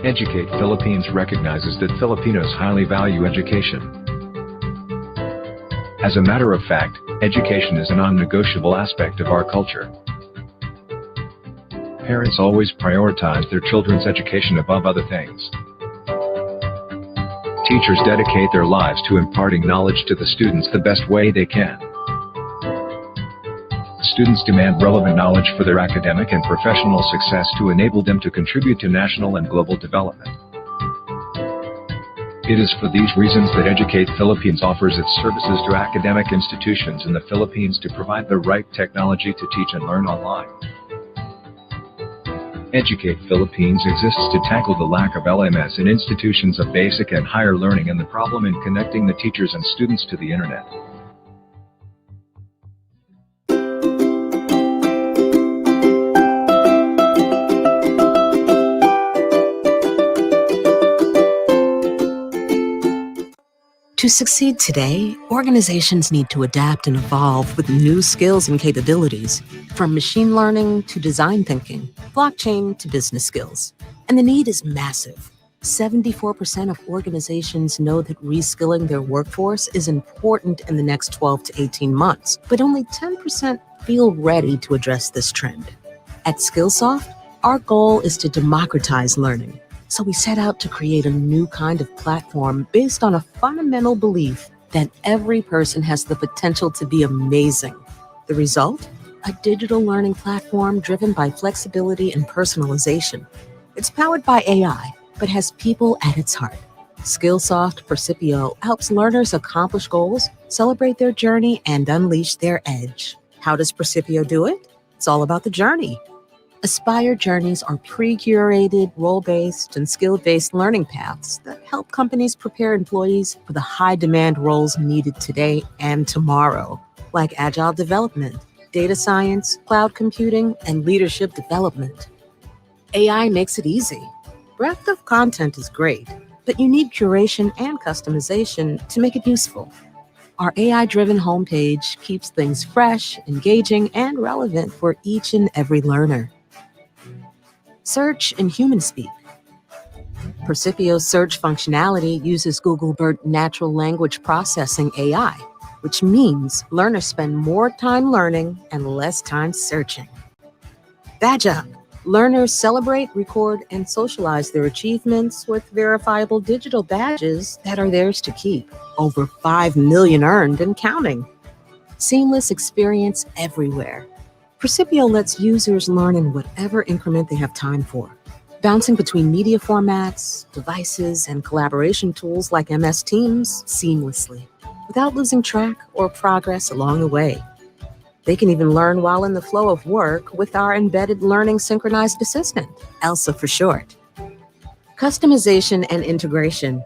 Educate Philippines recognizes that Filipinos highly value education. As a matter of fact, education is a non-negotiable aspect of our culture. Parents always prioritize their children's education above other things. Teachers dedicate their lives to imparting knowledge to the students the best way they can. Students demand relevant knowledge for their academic and professional success to enable them to contribute to national and global development. It is for these reasons that Educate Philippines offers its services to academic institutions in the Philippines to provide the right technology to teach and learn online. Educate Philippines exists to tackle the lack of LMS in institutions of basic and higher learning and the problem in connecting the teachers and students to the internet. To succeed today, organizations need to adapt and evolve with new skills and capabilities, from machine learning to design thinking, blockchain to business skills. And the need is massive. 74% of organizations know that reskilling their workforce is important in the next 12 to 18 months, but only 10% feel ready to address this trend. At Skillsoft, our goal is to democratize learning. So we set out to create a new kind of platform based on a fundamental belief that every person has the potential to be amazing. The result? A digital learning platform driven by flexibility and personalization. It's powered by AI, but has people at its heart. Skillsoft Percipio helps learners accomplish goals, celebrate their journey, and unleash their edge. How does Percipio do it? It's all about the journey. Aspire journeys are pre-curated, role-based, and skill-based learning paths that help companies prepare employees for the high-demand roles needed today and tomorrow, like agile development, data science, cloud computing, and leadership development. AI makes it easy. Breadth of content is great, but you need curation and customization to make it useful. Our AI-driven homepage keeps things fresh, engaging, and relevant for each and every learner. Search in human speak. Percipio's search functionality uses Google BERT natural language processing AI, which means learners spend more time learning and less time searching. Badge Up. Learners celebrate, record, and socialize their achievements with verifiable digital badges that are theirs to keep. Over 5 million earned and counting. Seamless experience everywhere. Percipio lets users learn in whatever increment they have time for, bouncing between media formats, devices, and collaboration tools like MS Teams seamlessly, without losing track or progress along the way. They can even learn while in the flow of work with our embedded learning synchronized assistant, ELSA for short. Customization and integration.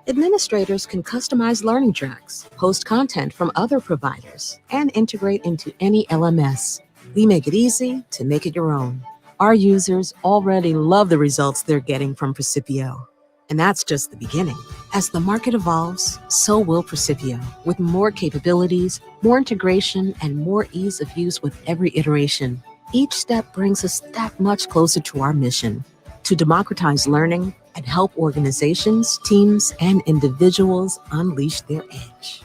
Administrators can customize learning tracks, post content from other providers, and integrate into any LMS. We make it easy to make it your own. Our users already love the results they're getting from Percipio. And that's just the beginning. As the market evolves, so will Percipio, with more capabilities, more integration, and more ease of use with every iteration. Each step brings us that much closer to our mission, to democratize learning and help organizations, teams, and individuals unleash their edge.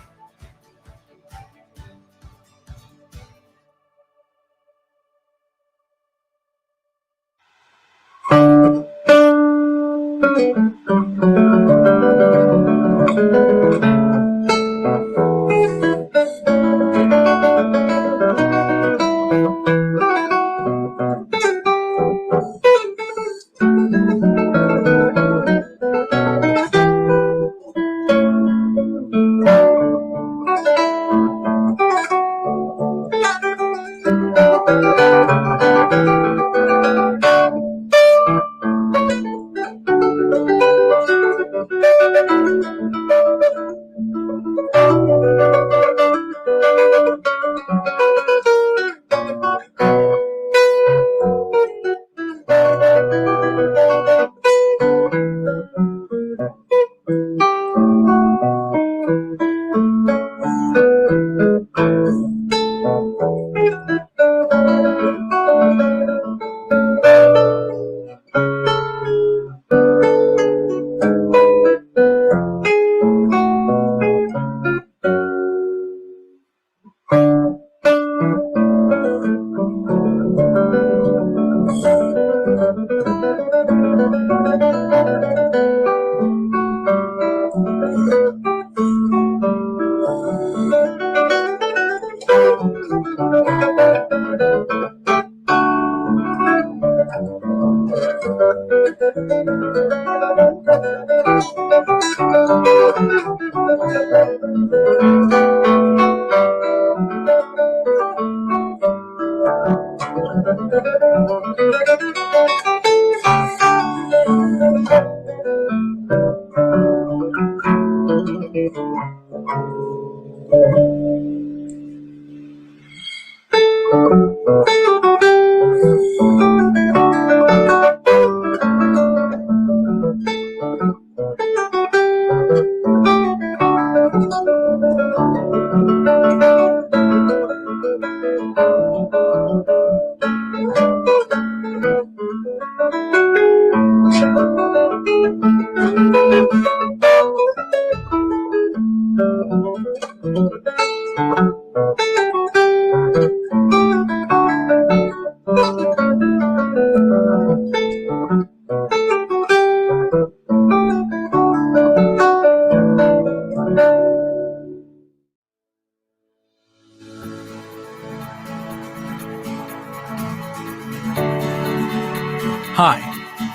Hi,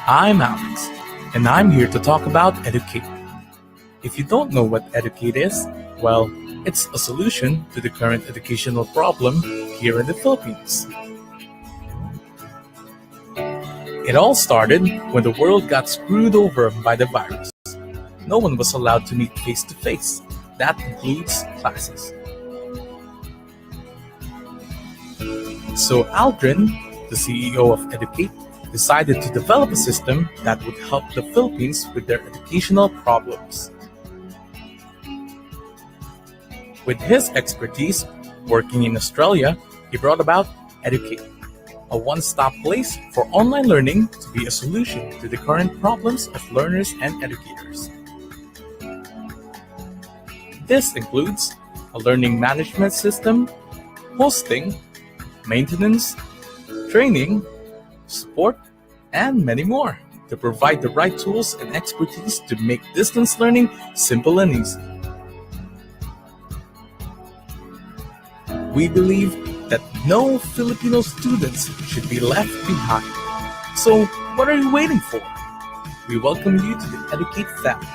I'm Alex, and I'm here to talk about Educate. If you don't know what Educate is, well, it's a solution to the current educational problem here in the Philippines. It all started when the world got screwed over by the virus. No one was allowed to meet face-to-face. That includes classes. So Aldrin, the CEO of Educate, decided to develop a system that would help the Philippines with their educational problems. With his expertise working in Australia, he brought about Educate, a one-stop place for online learning to be a solution to the current problems of learners and educators. This includes a learning management system, hosting, maintenance, training, support, and many more to provide the right tools and expertise to make distance learning simple and easy. We believe that no Filipino students should be left behind. So, what are you waiting for? We welcome you to the Educate family.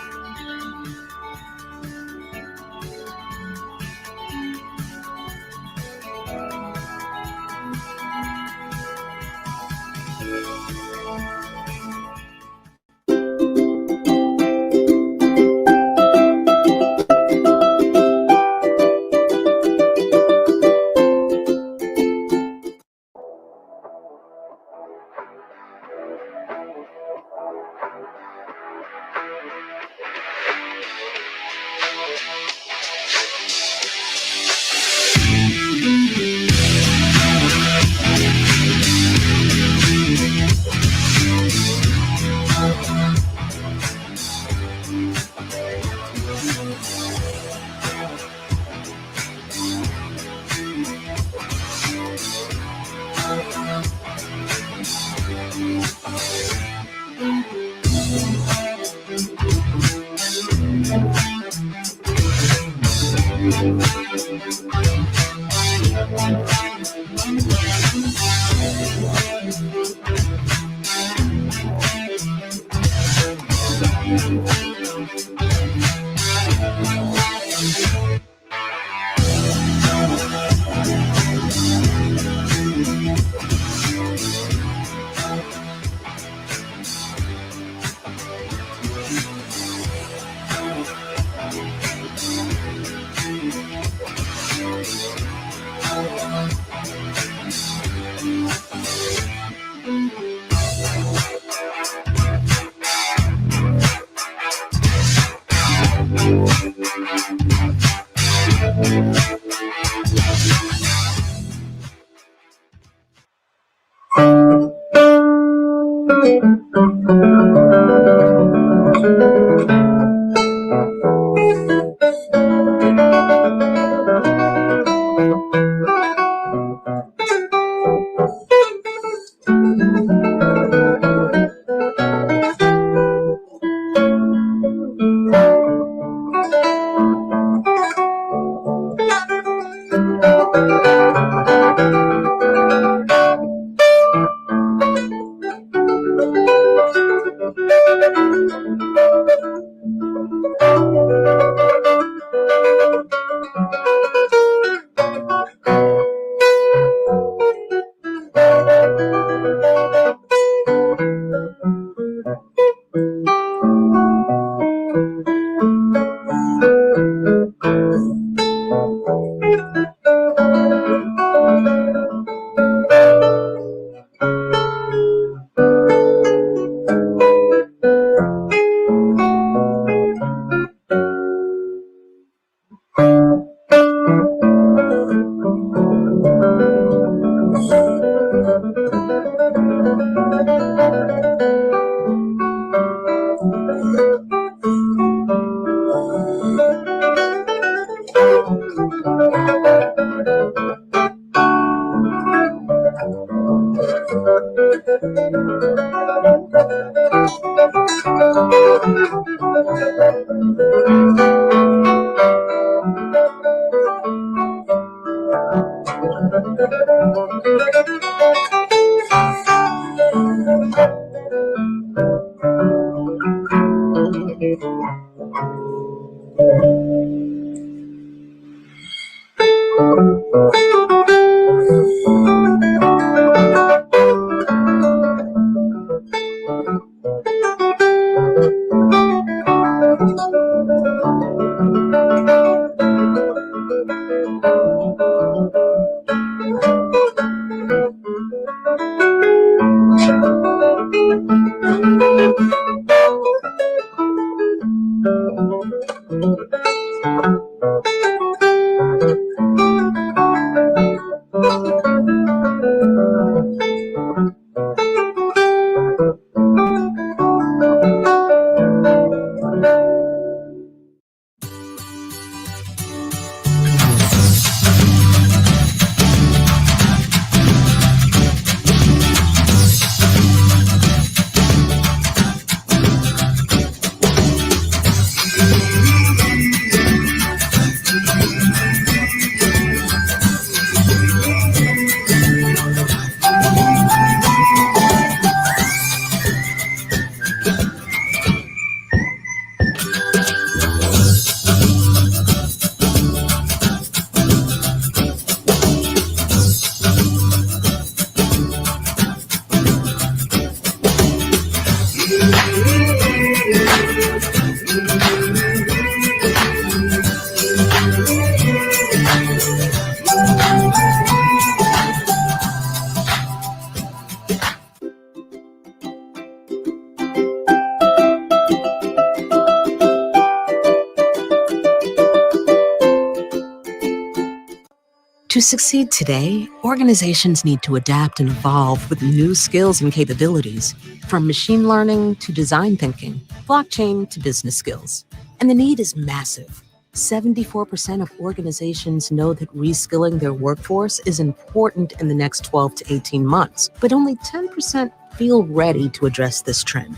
To succeed today, organizations need to adapt and evolve with new skills and capabilities, from machine learning to design thinking, blockchain to business skills. And the need is massive. 74% of organizations know that reskilling their workforce is important in the next 12 to 18 months, but only 10% feel ready to address this trend.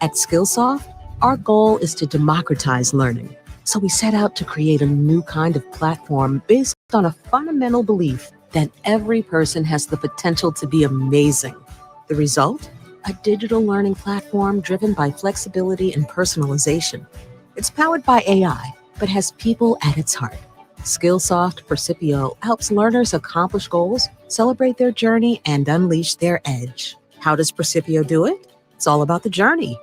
At Skillsoft, our goal is to democratize learning. So we set out to create a new kind of platform based on a fundamental belief that every person has the potential to be amazing. The result? A digital learning platform driven by flexibility and personalization. It's powered by AI, but has people at its heart. Skillsoft Percipio helps learners accomplish goals, celebrate their journey, and unleash their edge. How does Percipio do it? It's all about the journey.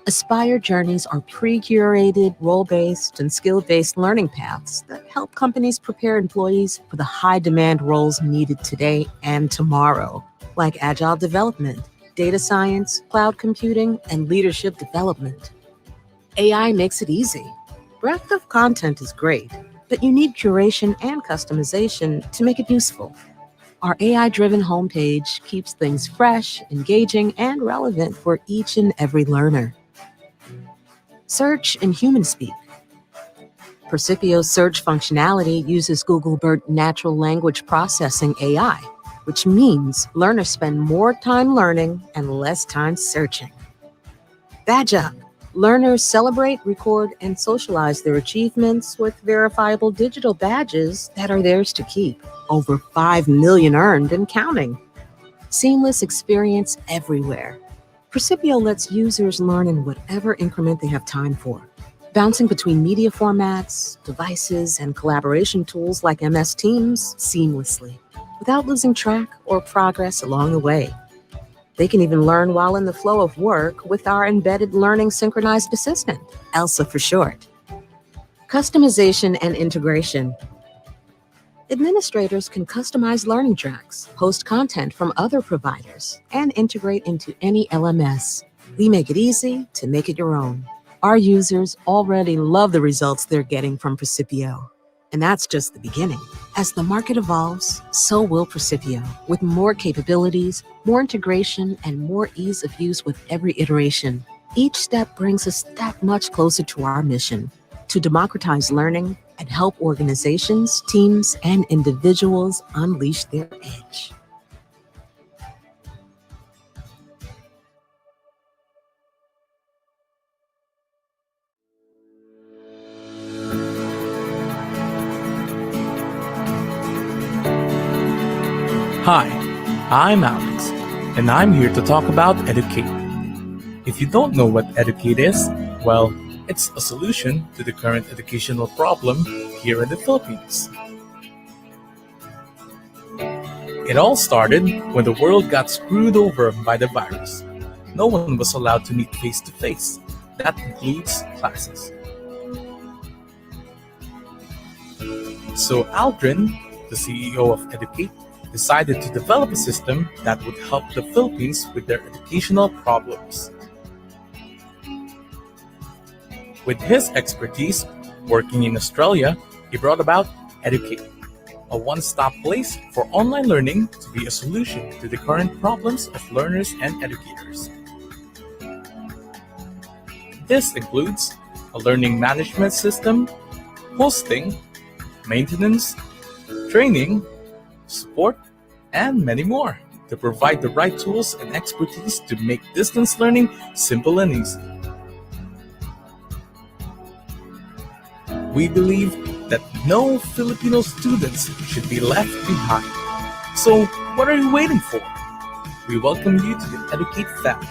Aspire journeys are pre-curated, role-based, and skill-based learning paths that help companies prepare employees for the high-demand roles needed today and tomorrow, like agile development, data science, cloud computing, and leadership development. AI makes it easy. Breadth of content is great, but you need curation and customization to make it useful. Our AI-driven homepage keeps things fresh, engaging, and relevant for each and every learner. Search in human speak. Percipio's search functionality uses Google BERT natural language processing AI, which means learners spend more time learning and less time searching. Badge up. Learners celebrate, record, and socialize their achievements with verifiable digital badges that are theirs to keep. Over 5 million earned and counting. Seamless experience everywhere. Percipio lets users learn in whatever increment they have time for, bouncing between media formats, devices, and collaboration tools like MS Teams seamlessly, without losing track or progress along the way. They can even learn while in the flow of work with our embedded learning synchronized assistant, ELSA for short. Customization and integration. Administrators can customize learning tracks, host content from other providers, and integrate into any LMS. We make it easy to make it your own. Our users already love the results they're getting from Percipio. And that's just the beginning. As the market evolves, so will Percipio, with more capabilities, more integration, and more ease of use with every iteration. Each step brings us that much closer to our mission, to democratize learning and help organizations, teams, and individuals unleash their edge. Hi, I'm Alex, and I'm here to talk about Educate. If you don't know what Educate is, well, it's a solution to the current educational problem here in the Philippines. It all started when the world got screwed over by the virus. No one was allowed to meet face-to-face. That includes classes. So Aldrin, the CEO of Educate, decided to develop a system that would help the Philippines with their educational problems. With his expertise working in Australia, he brought about Educate, a one-stop place for online learning to be a solution to the current problems of learners and educators. This includes a learning management system, hosting, maintenance, training, support, and many more to provide the right tools and expertise to make distance learning simple and easy. We believe that no Filipino students should be left behind. So what are you waiting for? We welcome you to the Educate family.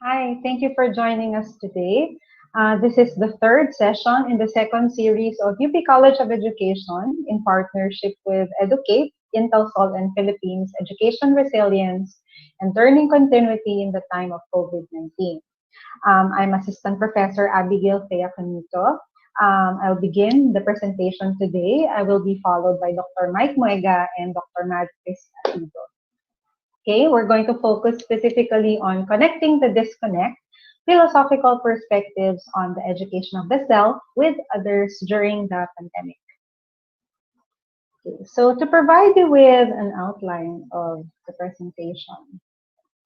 Hi, thank you for joining us today. This is the third session in the second series of UP College of Education in partnership with Educate, Intel SOLN Philippines, Education Resilience, and Learning Continuity in the time of COVID-19. I'm Assistant Professor Abigail Thea Canuto. I'll begin the presentation today. I will be followed by Dr. Mike Muega and Dr. Maricris B. Okay, we're going to focus specifically on connecting the disconnect, philosophical perspectives on the education of the self with others during the pandemic. Okay, so to provide you with an outline of the presentation,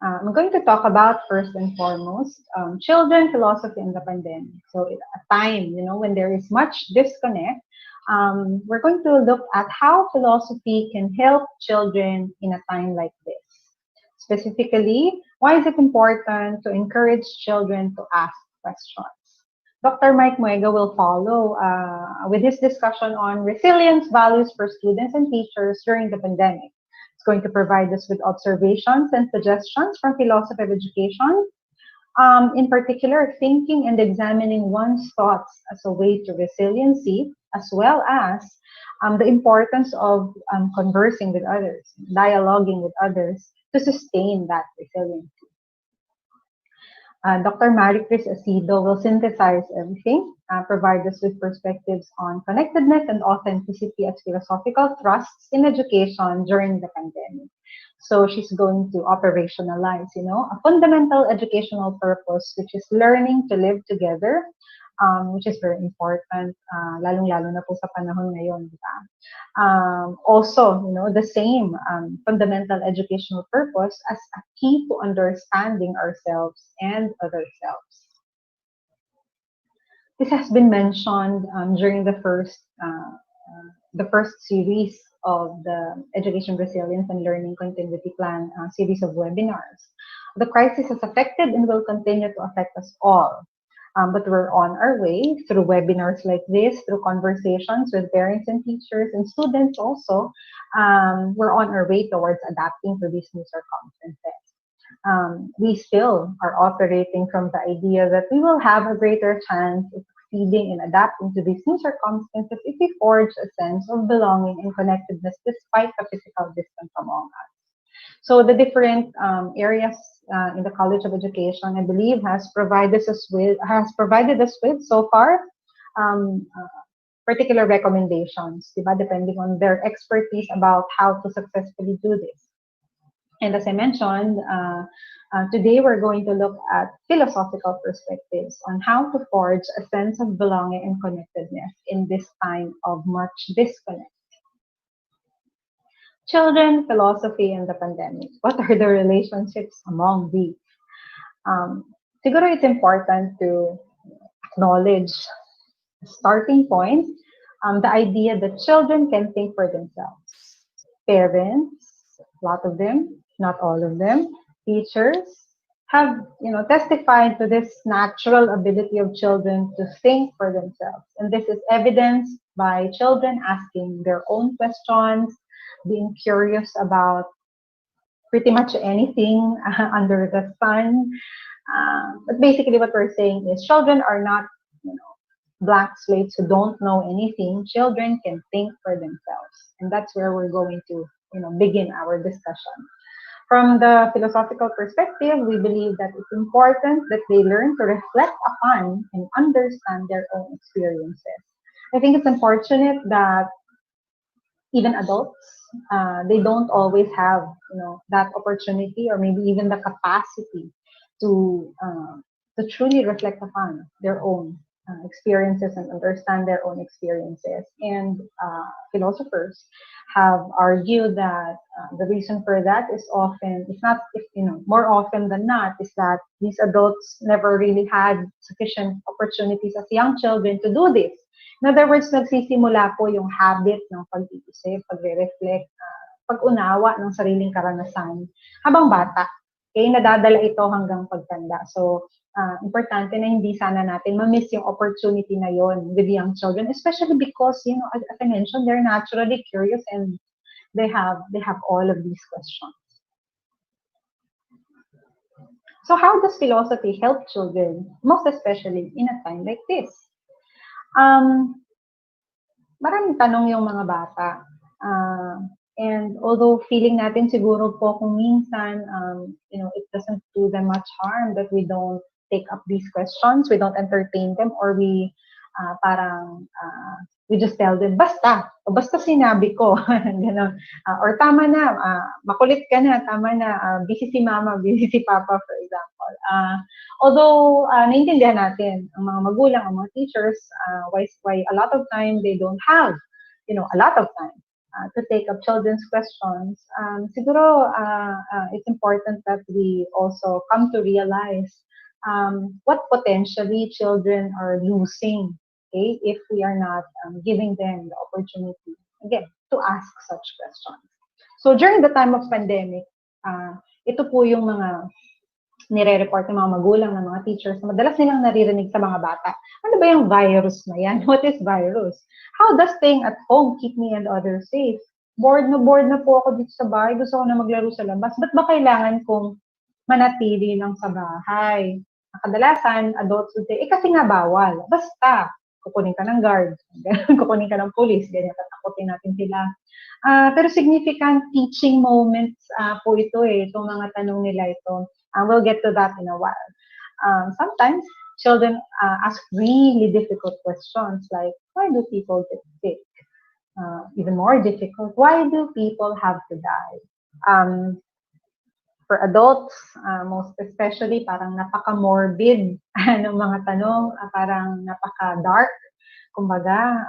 I'm going to talk about first and foremost children philosophy in the pandemic. So at a time, when there is much disconnect, we're going to look at how philosophy can help children in a time like this. Specifically, why is it important to encourage children to ask questions? Dr. Mike Muega will follow with his discussion on resilience values for students and teachers during the pandemic. It's going to provide us with observations and suggestions from philosophy of education. In particular, thinking and examining one's thoughts as a way to resiliency, as well as the importance of conversing with others, dialoguing with others, to sustain that resiliency. Dr. Maricris Acido will synthesize everything, provide us with perspectives on connectedness and authenticity as philosophical thrusts in education during the pandemic. So she's going to operationalize, a fundamental educational purpose, which is learning to live together, which is very important, lalong-lalo na po sa panahon ngayon, di ba? Also, the same fundamental educational purpose as a key to understanding ourselves and other selves. This has been mentioned during the first series of the Education Resilience and Learning Continuity Plan series of webinars. The crisis has affected and will continue to affect us all. But we're on our way through webinars like this, through conversations with parents and teachers and students also. We're on our way towards adapting to these new circumstances. We still are operating from the idea that we will have a greater chance of succeeding and adapting to these new circumstances if we forge a sense of belonging and connectedness despite the physical distance among us. So the different areas in the College of Education, I believe, has provided us with so far particular recommendations, diba? Depending on their expertise about how to successfully do this. And as I mentioned, today we're going to look at philosophical perspectives on how to forge a sense of belonging and connectedness in this time of much disconnect. Children, philosophy, and the pandemic. What are the relationships among these? Siguro it's important to acknowledge the starting point, the idea that children can think for themselves. Parents, a lot of them, not all of them, teachers have testified to this natural ability of children to think for themselves. And this is evidenced by children asking their own questions, being curious about pretty much anything under the sun. But basically what we're saying is children are not blank slates who don't know anything. Children can think for themselves. And that's where we're going to begin our discussion. From the philosophical perspective, we believe that it's important that they learn to reflect upon and understand their own experiences. I think it's unfortunate that even adults, they don't always have that opportunity or maybe even the capacity to truly reflect upon their own experiences and understand their own experiences. And philosophers have argued that the reason for that is more often than not, is that these adults never really had sufficient opportunities as young children to do this. In other words, nagsisimula po yung habit ng pag-iisip, pagre-reflect, pag-unawa ng sariling karanasan habang bata. Okay, nadadala ito hanggang pagtanda. So, importante na hindi sana natin ma-miss yung opportunity na yon with young children, especially because, as I mentioned, they're naturally curious and they have all of these questions. So, how does philosophy help children, most especially in a time like this? Maraming tanong yung mga bata. And although feeling natin siguro po kung minsan, it doesn't do them much harm that we don't take up these questions, we don't entertain them, or we we just tell them, basta sinabi ko, or tama na, makulit ka na, tama na, busy si mama, busy si papa, for example. Although, naiintindihan natin, ang mga magulang, ang mga teachers, why a lot of time they don't have, a lot of time to take up children's questions. Siguro, it's important that we also come to realize what potentially children are losing, okay, if we are not giving them the opportunity, again, to ask such questions. So during the time of pandemic, ito po yung mga nire-report ng mga magulang, ng mga teachers, na madalas nilang naririnig sa mga bata. Ano ba yung virus na yan? What is virus? How does staying at home keep me and others safe? Bored na po ako dito sa bahay. Gusto ko na maglaro sa labas. Ba't ba kailangan kong manatili lang sa bahay? Kadalasan, adults would say, kasi nga bawal. Basta, kukunin ka ng guard, kukunin ka ng police, ganyan, tatakutin natin sila. Pero significant teaching moments po ito itong mga tanong nila ito. We'll get to that in a while. Sometimes, children ask really difficult questions like, why do people get sick? Even more difficult, why do people have to die? For adults, most especially, parang napaka-morbid ng mga tanong, parang napaka-dark, kumbaga,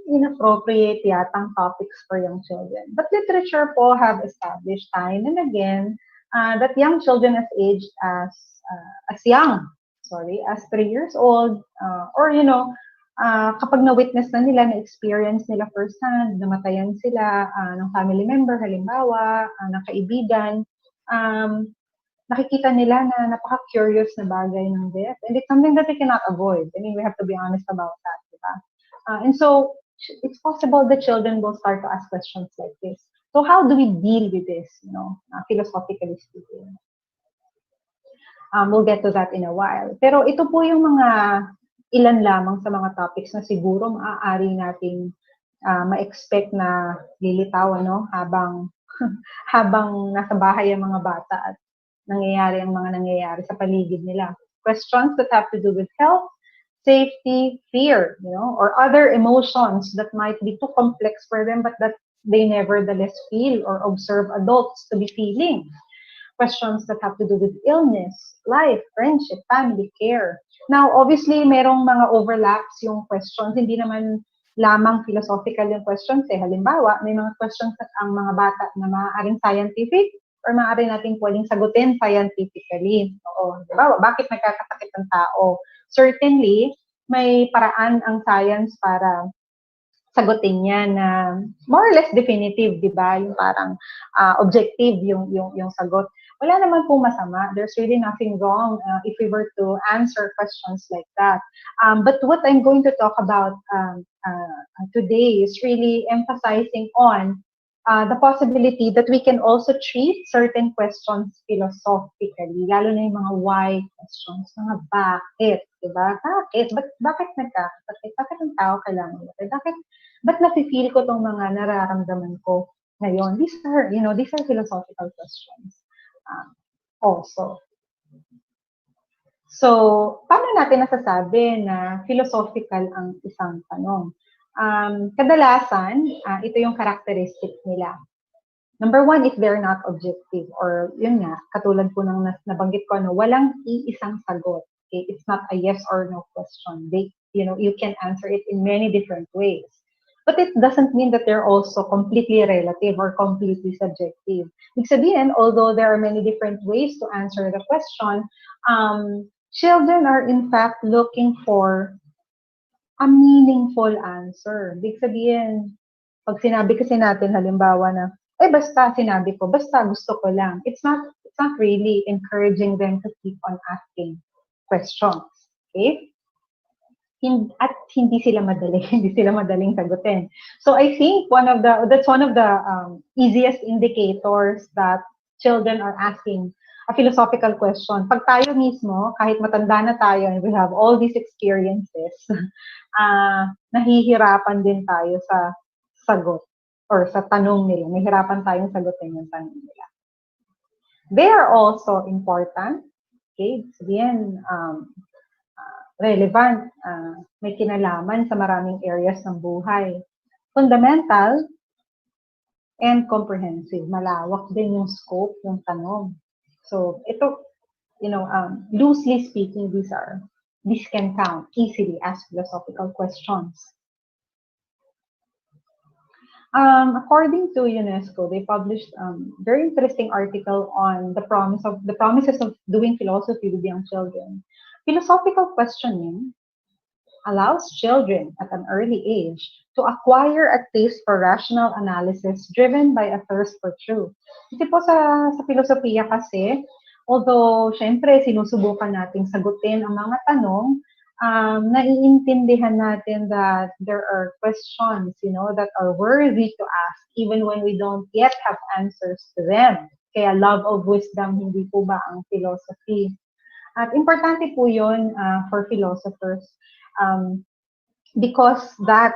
inappropriate yatang topics for young children. But literature po have established time and again that young children as aged as 3 years old, or kapag na-witness na nila, na-experience nila firsthand, namatayan sila ng family member, halimbawa, ng kaibigan, nakikita nila na napaka-curious na bagay ng death. And it's something that we cannot avoid. I mean, we have to be honest about that, diba? And so, it's possible that children will start to ask questions like this. So how do we deal with this, philosophically speaking? We'll get to that in a while. Pero ito po yung mga ilan lamang sa mga topics na siguro maaari nating ma-expect na lilitaw habang habang nasa bahay ang mga bata at nangyayari ang mga nangyayari sa paligid nila. Questions that have to do with health, safety, fear, or other emotions that might be too complex for them but that they nevertheless feel or observe adults to be feeling. Questions that have to do with illness, life, friendship, family, care. Now, obviously, merong mga overlaps yung questions. Hindi naman lamang philosophical yung questions. Halimbawa, may mga questions at ang mga bata na maaaring scientific or maaari natin pwedeng sagutin scientifically. Oo, halimbawa, bakit nagkakasakit ang tao? Certainly, may paraan ang science para sagutin niya na more or less definitive, di ba? Yung parang objective yung sagot. Wala naman po masama. There's really nothing wrong if we were to answer questions like that. But what I'm going to talk about today is really emphasizing on the possibility that we can also treat certain questions philosophically, lalo na yung mga why questions, mga bakit, diba? Bakit? Bakit nagkakasakit? Bakit ang tao kailangan natin? Ba't nafe-feel ko tong mga nararamdaman ko ngayon? These are philosophical questions also. So, paano natin nasasabi na philosophical ang isang tanong? Kadalasan, ito yung characteristics nila. Number one, if they're not objective, or yun nga, katulad po ng nabanggit ko, walang iisang sagot. Okay? It's not a yes or no question. You can answer it in many different ways. But it doesn't mean that they're also completely relative or completely subjective. Ibig sabihin, although there are many different ways to answer the question, children are in fact looking for a meaningful answer. Ibig sabihin, pag sinabi kasi natin halimbawa na, basta sinabi ko, basta gusto ko lang. It's not really encouraging them to keep on asking questions. Okay? At hindi sila madaling sagutin. So I think that's one of the easiest indicators that children are asking a philosophical question. Pag tayo mismo, kahit matanda na tayo and we have all these experiences, nahihirapan din tayo sa sagot or sa tanong nila. Nahihirapan tayong sagutin yung tanong nila. They are also important. Okay? Sabihin, relevant, may kinalaman sa maraming areas ng buhay. Fundamental and comprehensive. Malawak din yung scope, yung tanong. So, ito, loosely speaking, these can count easily as philosophical questions. According to UNESCO, they published a very interesting article on the promises of doing philosophy with young children. Philosophical questioning allows children at an early age to acquire a taste for rational analysis driven by a thirst for truth. Kasi po sa filosofiya kasi, although syempre sinusubukan nating sagutin ang mga tanong, naiintindihan natin that there are questions, that are worthy to ask even when we don't yet have answers to them. Kaya love of wisdom, hindi po ba ang philosophy? At importante po yun for philosophers because that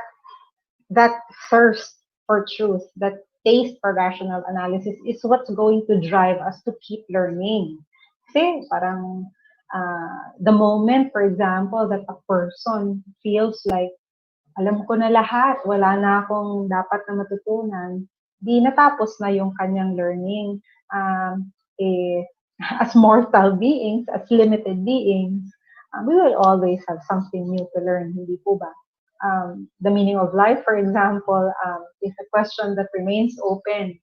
thirst for truth, that taste for rational analysis is what's going to drive us to keep learning. Kasi parang the moment, for example, that a person feels like alam ko na lahat, wala na akong dapat na matutunan, di natapos na yung kanyang learning. As mortal beings, as limited beings, we will always have something new to learn, hindi po ba? The meaning of life, for example, is a question that remains open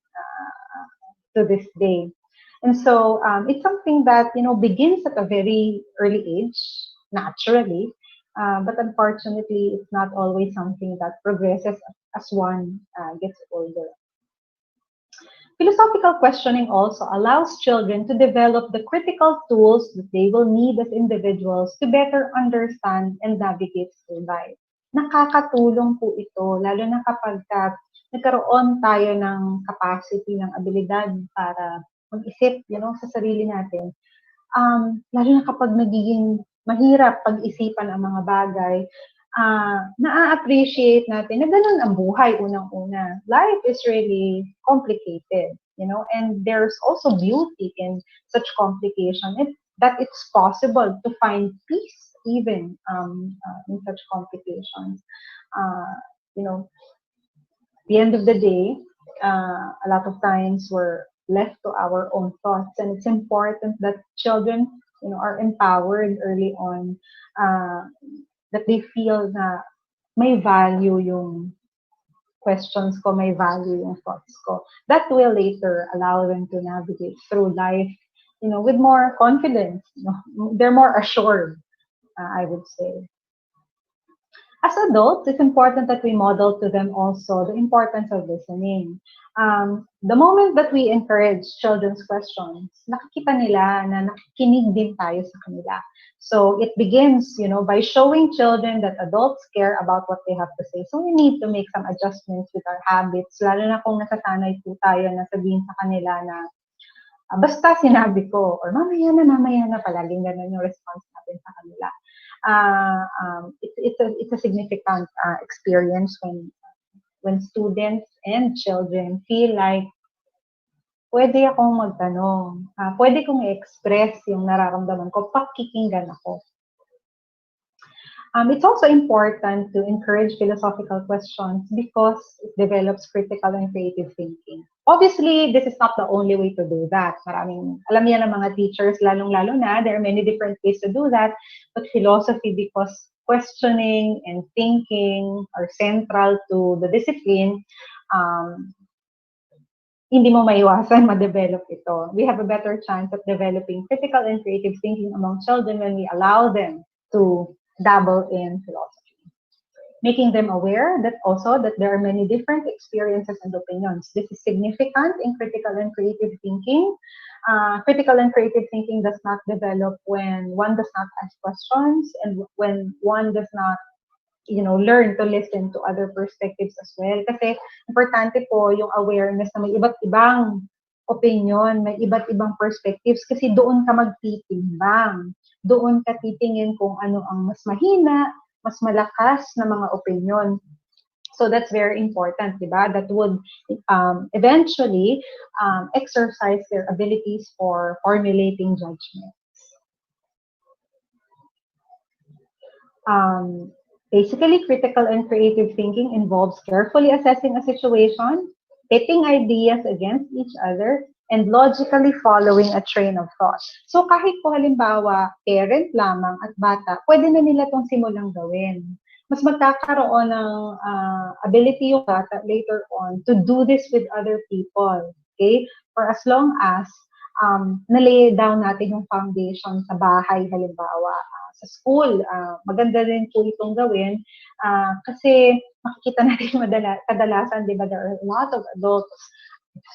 to this day. And so it's something that, begins at a very early age, naturally, But unfortunately, it's not always something that progresses as one gets older. Philosophical questioning also allows children to develop the critical tools that they will need as individuals to better understand and navigate through life. Nakakatulong po ito, lalo na kapag nagkaroon tayo ng capacity, ng abilidad para mag-isip, sa sarili natin. Lalo na kapag nagiging mahirap pag-isipan ang mga bagay, na-appreciate natin na ganun ang buhay unang-una. Life is really complicated, and there's also beauty in such complication, that it's possible to find peace even in such complications. At the end of the day, a lot of times we're left to our own thoughts, and it's important that children, are empowered early on, that they feel na may value yung questions ko, may value yung thoughts ko. That will later allow them to navigate through life, with more confidence. They're more assured, I would say. As adults, it's important that we model to them also the importance of listening. The moment that we encourage children's questions, nakikita nila na nakikinig din tayo sa kanila. So it begins, by showing children that adults care about what they have to say. So we need to make some adjustments with our habits, lalo na kung nasasanay po tayo na sabihin sa kanila na basta sinabi ko, or mamaya na, palaging ganun yung response natin sa kanila. It's a significant experience when students and children feel like pwede akong magtanong, pwede kong i-express yung nararamdaman ko, pakikinggan ako. It's also important to encourage philosophical questions because it develops critical and creative thinking. Obviously, this is not the only way to do that. Alam yan ng mga teachers, lalong-lalo na, there are many different ways to do that, but philosophy, because questioning and thinking are central to the discipline, hindi mo maiwasan ma-develop ito. We have a better chance of developing critical and creative thinking among children when we allow them to dabble in philosophy. Making them aware that there are many different experiences and opinions. This is significant in critical and creative thinking. Critical and creative thinking does not develop when one does not ask questions and when one does not learn to listen to other perspectives as well. Kasi importante po yung awareness na may iba't ibang opinion, may iba't ibang perspectives kasi doon ka magtitimbang. Doon ka titingin kung ano ang mas mahina, mas malakas na mga opinion. So that's very important, diba? That would eventually exercise their abilities for formulating judgments. Basically, critical and creative thinking involves carefully assessing a situation, pitting ideas against each other, and logically following a train of thought. So kahit po halimbawa, parent lamang at bata, pwede na nila itong simulang gawin. Mas magkakaroon ng ability yung bata later on to do this with other people. Okay? For as long as nalay down natin yung foundation sa bahay halimbawa, sa school, maganda rin po itong gawin kasi makikita natin kadalasan, di ba, there are a lot of adults,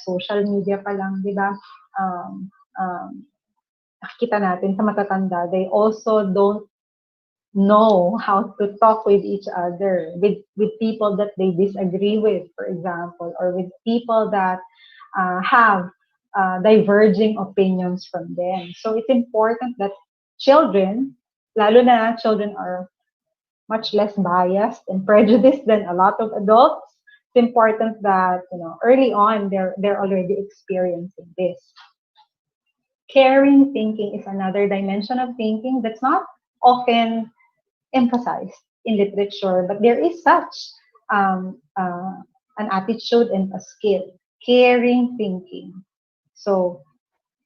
social media pa lang, di ba, nakikita natin sa matatanda, they also don't know how to talk with each other, with people that they disagree with, for example, or with people that have diverging opinions from them. So it's important that children, lalo na children are much less biased and prejudiced than a lot of adults. It's important that early on they're already experiencing this. Caring thinking is another dimension of thinking that's not often emphasized in literature, but there is such an attitude and a skill, caring thinking. So,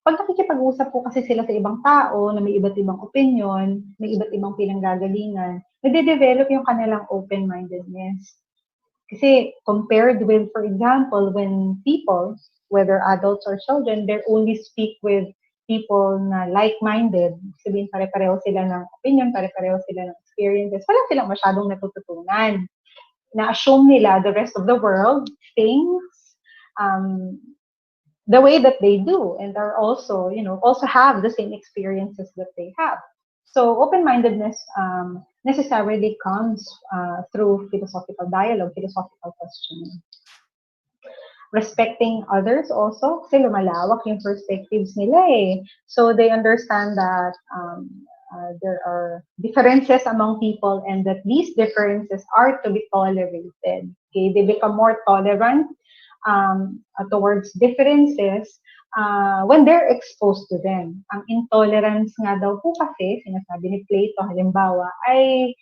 pag nakikipag-usap po kasi sila sa ibang tao na may iba't ibang opinion, may iba't ibang pinanggagalingan, nade-develop yung kanilang open-mindedness. Kasi compared with, for example, when people, whether adults or children, they only speak with people na like-minded, sabihin pare-pareho sila ng opinion, pare-pareho sila ng experiences, wala silang masyadong natututunan. Na-assume nila the rest of the world thinks the way that they do, and are also, also have the same experiences that they have. So open-mindedness necessarily comes through philosophical dialogue, philosophical questioning. Respecting others also, kasi lumalawak yung perspectives nila eh. So they understand that there are differences among people and that these differences are to be tolerated. Okay? They become more tolerant towards differences when they're exposed to them. Ang intolerance nga daw po kasi, sinasabi ni Plato halimbawa, ay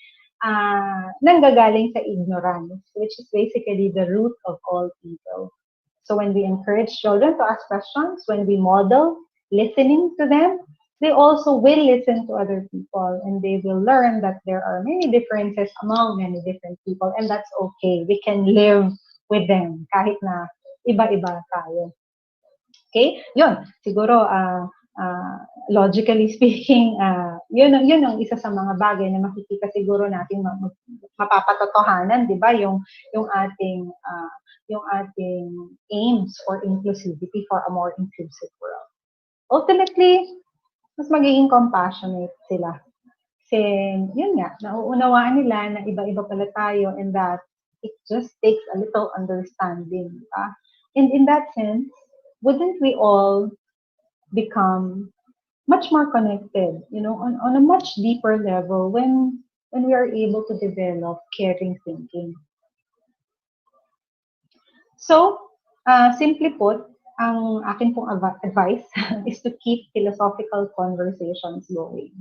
nanggagaling sa ignorance, which is basically the root of all evil. So when we encourage children to ask questions, when we model listening to them, they also will listen to other people, and they will learn that there are many differences among many different people, and that's okay. We can live with them kahit na iba-iba tayo. Okay? Yun, siguro logically speaking, yun ang isa sa mga bagay na makikita siguro natin mapapatotohanan, 'di ba? Yung ating aims for inclusivity, for a more inclusive world. Ultimately, mas magiging compassionate sila. Kasi, yun nga, nauunawaan nila na iba-iba pala tayo, and that it just takes a little understanding. And in that sense, wouldn't we all become much more connected, on a much deeper level when we are able to develop caring thinking? So, simply put, ang akin pong advice is to keep philosophical conversations going.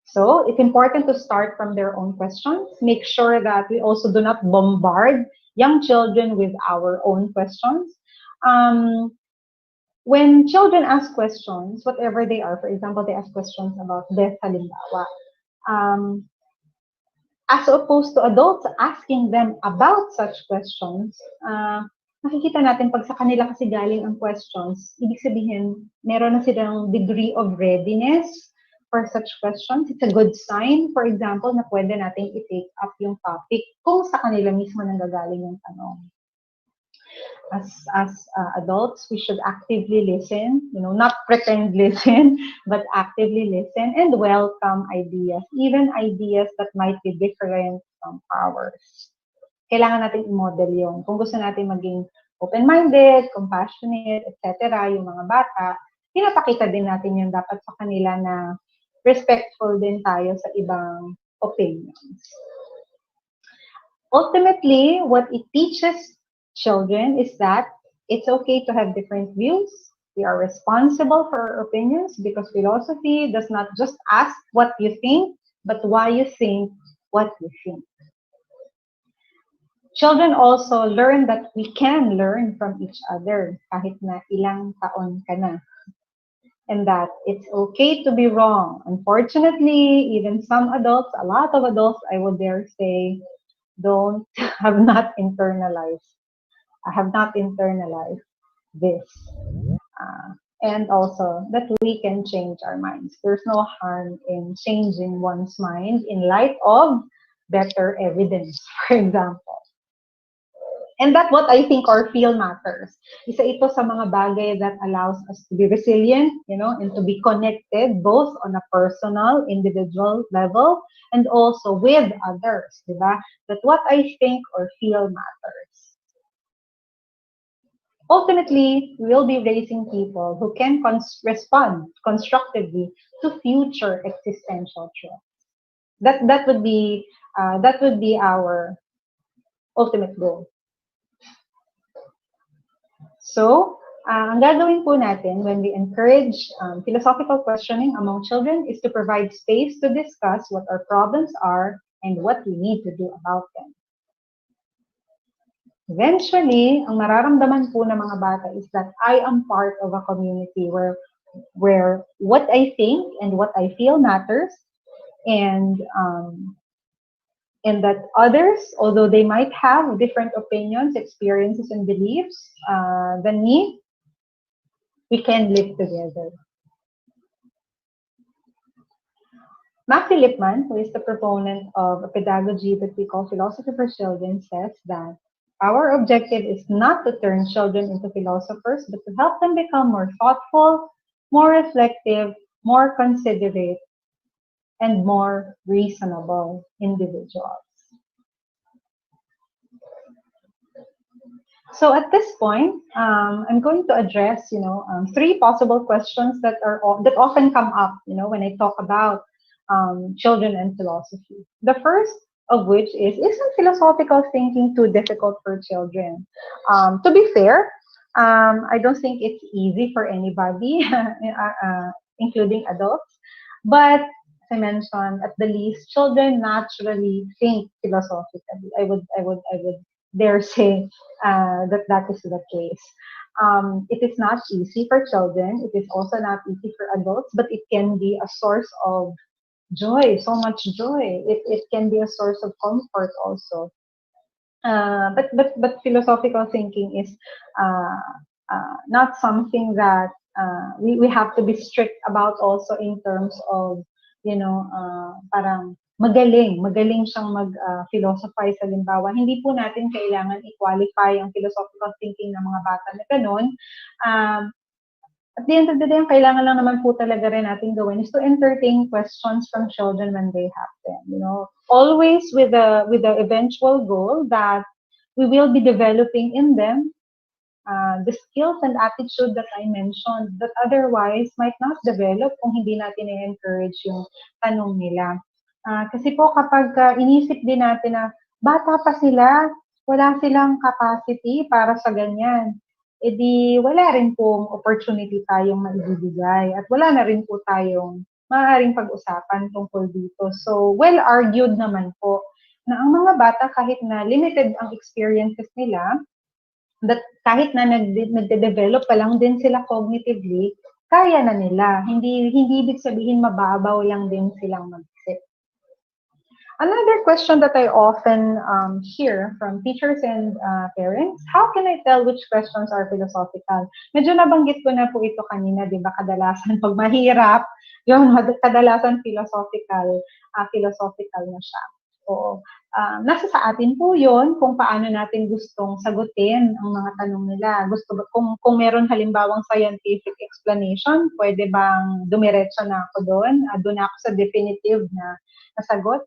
So, it's important to start from their own questions. Make sure that we also do not bombard young children with our own questions. When children ask questions, whatever they are, for example, they ask questions about death, halimbawa, as opposed to adults asking them about such questions, nakikita natin pag sa kanila kasi galing ang questions, ibig sabihin, meron na silang degree of readiness for such questions. It's a good sign, for example, na pwede natin i-take up yung topic kung sa kanila mismo nanggagaling yung tanong. As adults, we should actively listen, not pretend listen, but actively listen and welcome ideas, even ideas that might be different from ours. Kailangan natin i-model yun. Kung gusto natin maging open-minded, compassionate, etc., yung mga bata, pinapakita din natin yung dapat sa kanila na respectful din tayo sa ibang opinions. Ultimately, what it teaches children is that it's okay to have different views. We are responsible for our opinions because philosophy does not just ask what you think, but why you think what you think. Children also learn that we can learn from each other kahit na ilang taon ka na. And that it's okay to be wrong. Unfortunately, even some adults, a lot of adults, I would dare say, have not internalized this. And also that we can change our minds. There's no harm in changing one's mind in light of better evidence, for example. And that what I think or feel matters. Isa ito sa mga bagay that allows us to be resilient, and to be connected both on a personal, individual level and also with others, diba? That what I think or feel matters. Ultimately, we'll be raising people who can respond constructively to future existential threats. That would be our ultimate goal. So, ang gagawin po natin when we encourage philosophical questioning among children is to provide space to discuss what our problems are and what we need to do about them. Eventually, ang mararamdaman po ng mga bata is that I am part of a community where what I think and what I feel matters, and that others, although they might have different opinions, experiences, and beliefs than me, we can live together. Mac Philippman, who is the proponent of a pedagogy that we call philosophy for children, says that our objective is not to turn children into philosophers, but to help them become more thoughtful, more reflective, more considerate, and more reasonable individuals. So at this point, I'm going to address, three possible questions that often come up, when I talk about children and philosophy. The first of which is, isn't philosophical thinking too difficult for children? To be fair, I don't think it's easy for anybody, including adults. But as I mentioned, at the least, children naturally think philosophically. I would dare say that is the case. It is not easy for children. It is also not easy for adults, but it can be a source of joy, so much joy. It can be a source of comfort also. But philosophical thinking is not something that we have to be strict about also in terms of, parang magaling siyang mag-philosophize. Halimbawa, hindi po natin kailangan i-qualify ang philosophical thinking ng mga bata na ganun. At the end of the day, ang kailangan lang naman po talaga rin natin gawin is to entertain questions from children when they happen. Always with the eventual goal that we will be developing in them the skills and attitude that I mentioned that otherwise might not develop kung hindi natin i-encourage yung tanong nila. Kasi po kapag inisip din natin na bata pa sila, wala silang capacity para sa ganyan, edi wala rin pong opportunity tayong maibibigay at wala na rin po tayong maaaring pag-usapan tungkol dito. So, well-argued naman po na ang mga bata kahit na limited ang experiences nila, that kahit na nagde-develop pa lang din sila cognitively, kaya na nila. Hindi ibig sabihin mababaw lang din silang mag-isip. Another question that I often hear from teachers and parents, how can I tell which questions are philosophical? Medyo nabanggit ko na po ito kanina, di ba? Kadalasan pag mahirap, yun, kadalasan philosophical na siya. Oo. Nasa sa atin po yun kung paano natin gustong sagutin ang mga tanong nila. Kung meron halimbawang scientific explanation, pwede bang dumiretso na ako doon? Doon ako sa definitive na sagot.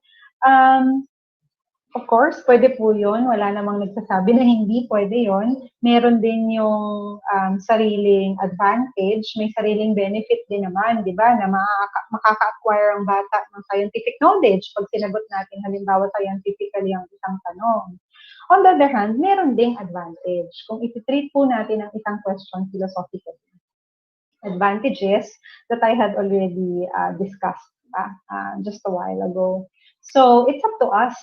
Of course, pwede po yun. Wala namang nagsasabi na hindi pwede yun. Meron din yung sariling advantage, may sariling benefit din naman, di ba, na makaka-acquire ang bata ng scientific knowledge pag sinagot natin halimbawa scientifically ang isang tanong. On the other hand, meron ding advantage kung iti-treat po natin ang isang question philosophically. Advantages that I had already discussed just a while ago. So, it's up to us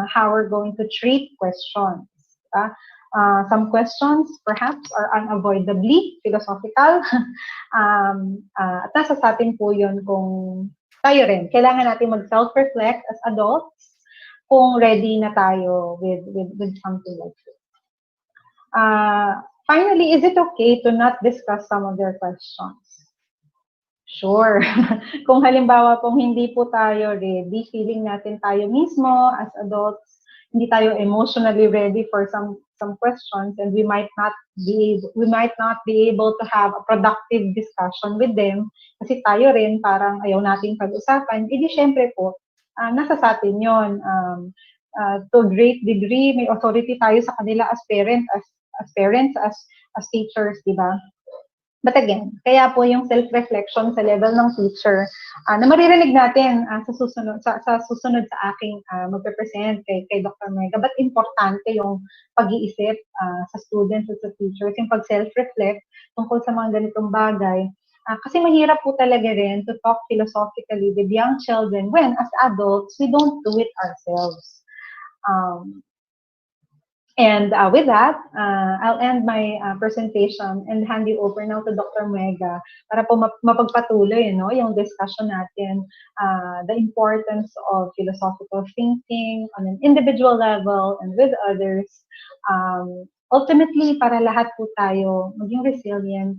how we're going to treat questions. Some questions, perhaps, are unavoidably philosophical. At nasa sa atin po yun kung tayo rin. Kailangan natin mag-self-reflect as adults kung ready na tayo with something like this. Finally, is it okay to not discuss some of their questions? Sure. Kung halimbawa pong hindi po tayo ready, feeling natin tayo mismo as adults, hindi tayo emotionally ready for some questions, and we might not be able to have a productive discussion with them kasi tayo rin parang ayaw nating pag-usapan, edi syempre po, nasa sa atin yun. To a great degree, may authority tayo sa kanila as parents, as teachers, di ba? But again, kaya po yung self-reflection sa level ng teacher na maririnig natin sa susunod sa aking magpe-present kay Dr. Muega. But importante yung pag-iisip sa students at sa teachers, yung pag-self-reflect tungkol sa mga ganitong bagay. Kasi mahirap po talaga rin to talk philosophically with young children when, as adults, we don't do it ourselves. And with that, I'll end my presentation and hand you over now to Dr. Muega para po mapagpatuloy yung discussion natin, the importance of philosophical thinking on an individual level and with others. Ultimately, para lahat po tayo maging resilient,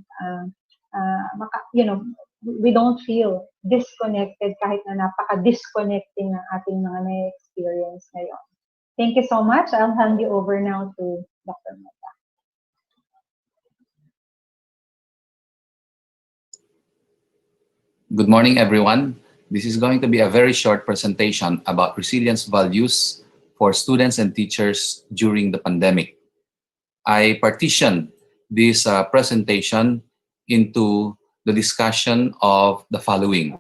we don't feel disconnected kahit na napaka-disconnecting ng ating mga na-experience ngayon. Thank you so much. I'll hand you over now to Dr. Mata. Good morning, everyone. This is going to be a very short presentation about resilience values for students and teachers during the pandemic. I partitioned this presentation into the discussion of the following: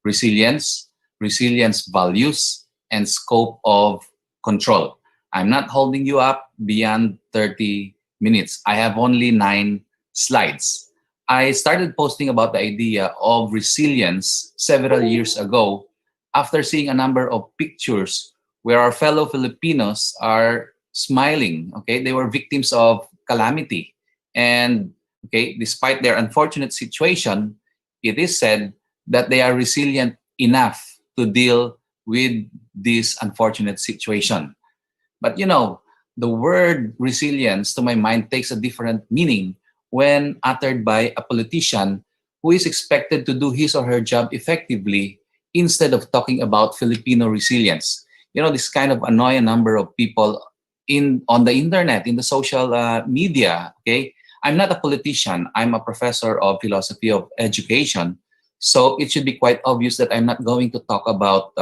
resilience, resilience values, and scope of control. I'm not holding you up beyond 30 minutes. I have only 9 slides. I started posting about the idea of resilience several years ago after seeing a number of pictures where our fellow Filipinos are smiling. Okay, they were victims of calamity, and okay, despite their unfortunate situation, it is said that they are resilient enough to deal with this unfortunate situation. But you know, the word resilience to my mind takes a different meaning when uttered by a politician who is expected to do his or her job effectively instead of talking about Filipino resilience. You know, this kind of annoy a number of people on the internet, in the social media. Okay, I'm not a politician. I'm a professor of philosophy of education. So it should be quite obvious that I'm not going to talk about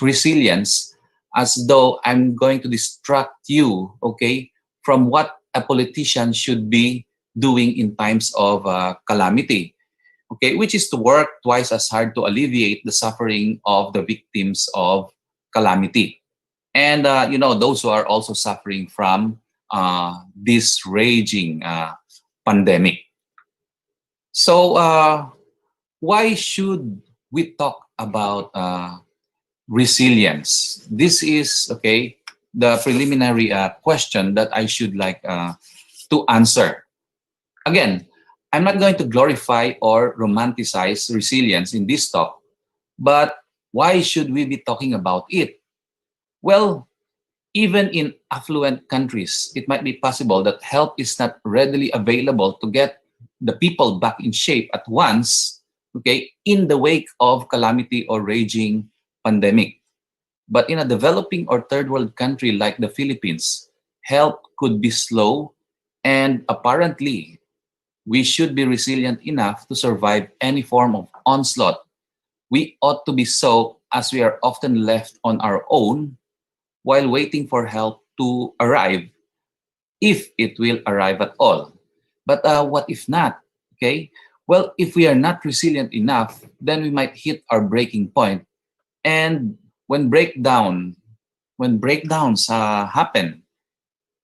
resilience as though I'm going to distract you, okay, from what a politician should be doing in times of calamity, okay, which is to work twice as hard to alleviate the suffering of the victims of calamity. And, you know, those who are also suffering from this raging pandemic. So why should we talk about resilience? This is, okay, the preliminary question that I should like to answer. Again, I'm not going to glorify or romanticize resilience in this talk, but why should we be talking about it? Well, even in affluent countries, it might be possible that help is not readily available to get the people back in shape at once, okay, in the wake of calamity or raging pandemic. But in a developing or third world country like the Philippines, help could be slow, and apparently we should be resilient enough to survive any form of onslaught. We ought to be so, as we are often left on our own while waiting for help to arrive, if it will arrive at all. But what if not? Okay. Well, if we are not resilient enough, then we might hit our breaking point. And when breakdowns happen,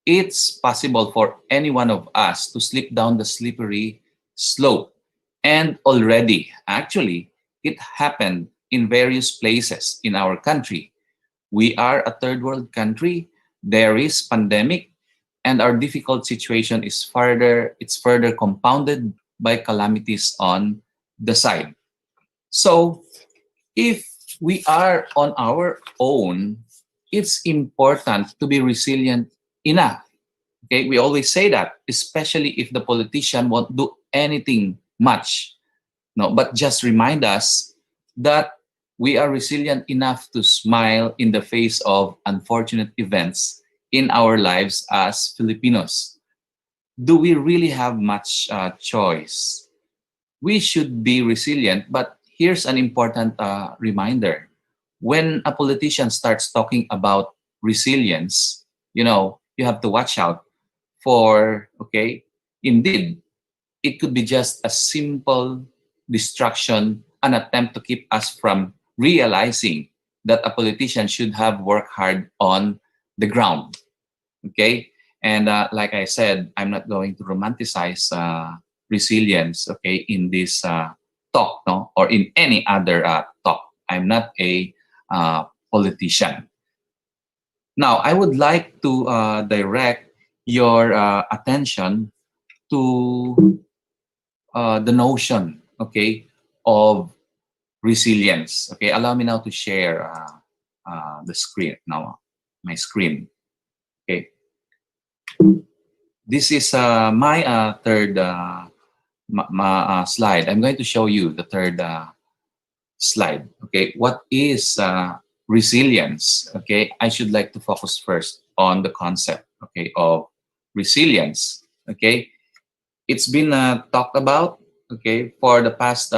it's possible for any one of us to slip down the slippery slope. And already, actually, it happened in various places in our country. We are a third world country. There is pandemic, and our difficult situation is further compounded by calamities on the side. So if we are on our own, it's important to be resilient enough. Okay, we always say that, especially if the politician won't do anything much. No, but just remind us that we are resilient enough to smile in the face of unfortunate events in our lives as Filipinos. Do we really have much choice? We should be resilient, but here's an important reminder. When a politician starts talking about resilience, you know, you have to watch out for, okay, indeed, it could be just a simple distraction, an attempt to keep us from realizing that a politician should have worked hard on the ground, okay? And like I said, I'm not going to romanticize resilience, okay, in this talk, no, or in any other talk. I'm not a politician. Now, I would like to direct your attention to the notion, okay, of resilience. Okay, allow me now to share the screen now, my screen. Okay, this is my third slide, I'm going to show you the third slide. Okay, what is resilience? Okay, I should like to focus first on the concept, okay, of resilience. Okay, it's been talked about, okay, for the past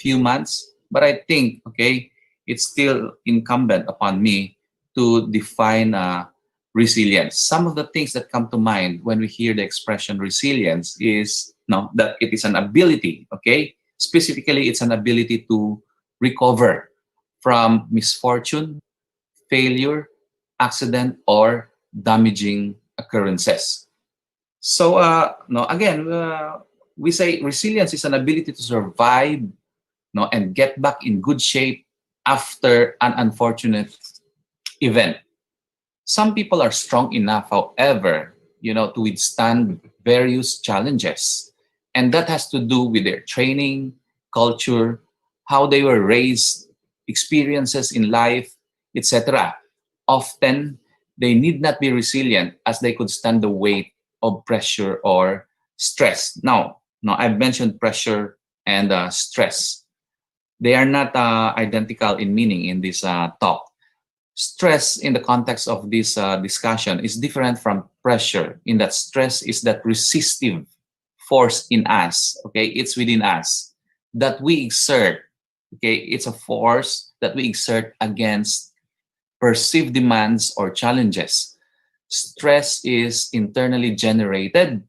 few months, but I think, okay, it's still incumbent upon me to define resilience. Some of the things that come to mind when we hear the expression resilience is that it is an ability, okay? Specifically, it's an ability to recover from misfortune, failure, accident, or damaging occurrences. So, again, we say resilience is an ability to survive, and get back in good shape after an unfortunate event. Some people are strong enough, however, to withstand various challenges. And that has to do with their training, culture, how they were raised, experiences in life, etc. Often, they need not be resilient as they could stand the weight of pressure or stress. Now, I've mentioned pressure and stress. They are not identical in meaning in this talk. Stress in the context of this discussion is different from pressure in that stress is that resistive force in us, okay? It's within us that we exert, okay? It's a force that we exert against perceived demands or challenges. Stress is internally generated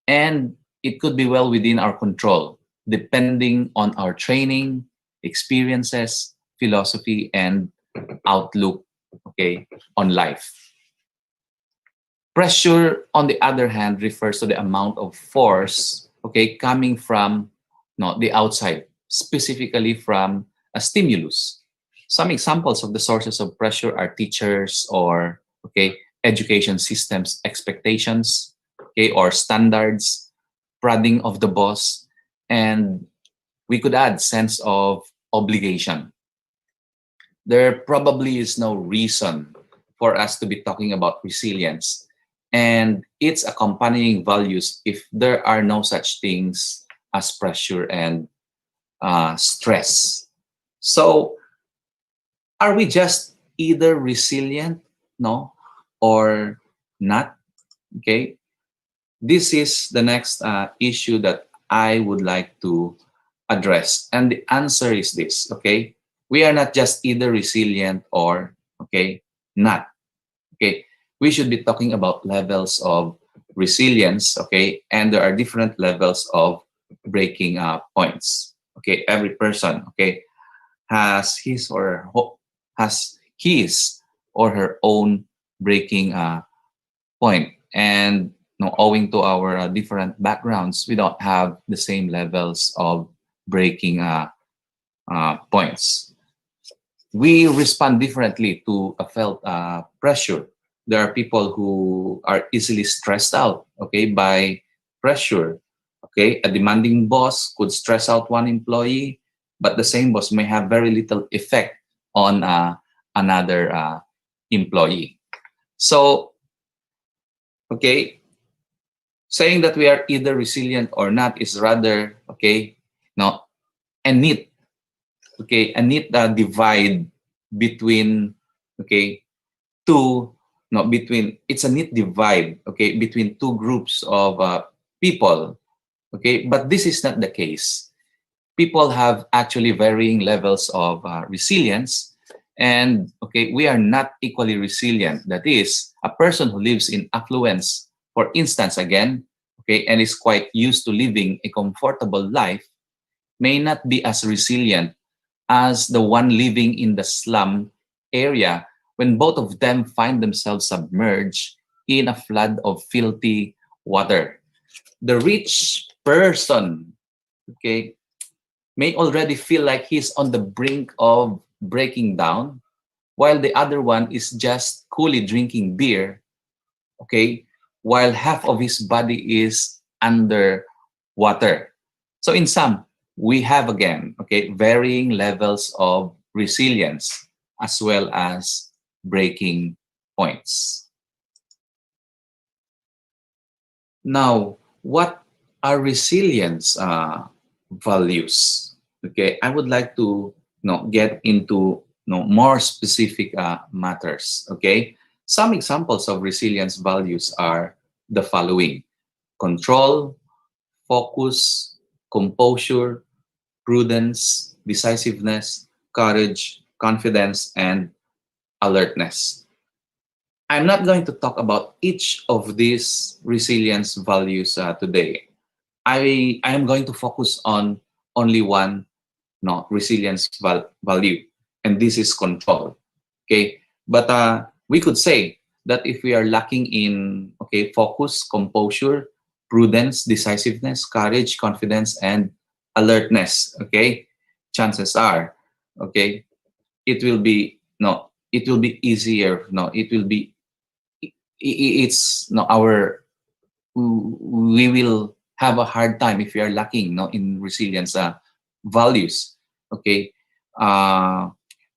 and it could be well within our control depending on our training, experiences, philosophy, and outlook, okay, on life. Pressure, on the other hand, refers to the amount of force, okay, coming from the outside, specifically from a stimulus. Some examples of the sources of pressure are teachers or, okay, education systems expectations, okay, or standards, prodding of the boss, and we could add sense of obligation. There probably is no reason for us to be talking about resilience and its accompanying values if there are no such things as pressure and stress. So, are we just either resilient, or not? Okay. This is the next issue that I would like to address. And the answer is this, okay? We are not just either resilient or, okay, not. Okay, we should be talking about levels of resilience, okay? And there are different levels of breaking points. Okay, every person, okay, has his or her own breaking point. And owing to our different backgrounds, we don't have the same levels of breaking points. We respond differently to a felt pressure. There are people who are easily stressed out, okay, by pressure. Okay, a demanding boss could stress out one employee, but the same boss may have very little effect on another employee. So, okay, saying that we are either resilient or not is rather, okay, a neat divide between, okay, it's a neat divide, okay, between two groups of people, okay, but this is not the case. People have actually varying levels of resilience, and okay, we are not equally resilient. That is, a person who lives in affluence, for instance, again, okay, and is quite used to living a comfortable life, may not be as resilient as the one living in the slum area when both of them find themselves submerged in a flood of filthy water. The rich person, okay, may already feel like he's on the brink of breaking down, while the other one is just coolly drinking beer, okay, while half of his body is under water. So in sum, we have again, okay, varying levels of resilience as well as breaking points. Now, what our resilience values. Okay, I would like to get into more specific matters. Okay, some examples of resilience values are the following: control, focus, composure, prudence, decisiveness, courage, confidence, and alertness. I'm not going to talk about each of these resilience values today. I am going to focus on only one resilience value, and this is control. Okay, but we could say that if we are lacking in focus, composure, prudence, decisiveness, courage, confidence, and alertness, okay, chances are, okay, it will be it will be easier. It will be it's our we will have a hard time if we are lacking in resilience values. Okay,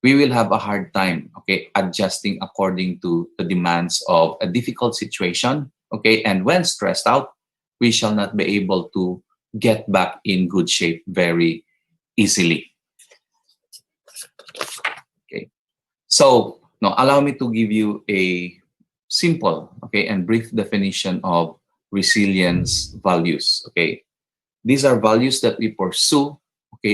we will have a hard time adjusting according to the demands of a difficult situation. Okay, and when stressed out, we shall not be able to get back in good shape very easily. Okay, so allow me to give you a simple and brief definition of resilience values. Okay, these are values that we pursue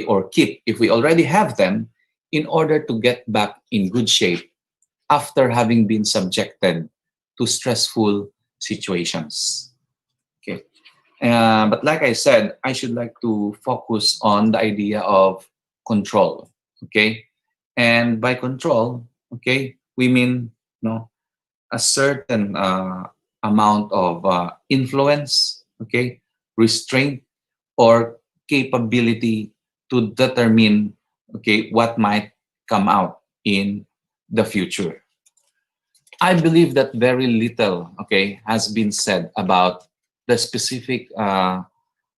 or keep if we already have them, in order to get back in good shape after having been subjected to stressful situations. Okay, but like I said, I should like to focus on the idea of control. Okay, and by control, we mean a certain amount of influence, restraint, or capability to determine what might come out in the future. I believe that very little has been said about the specific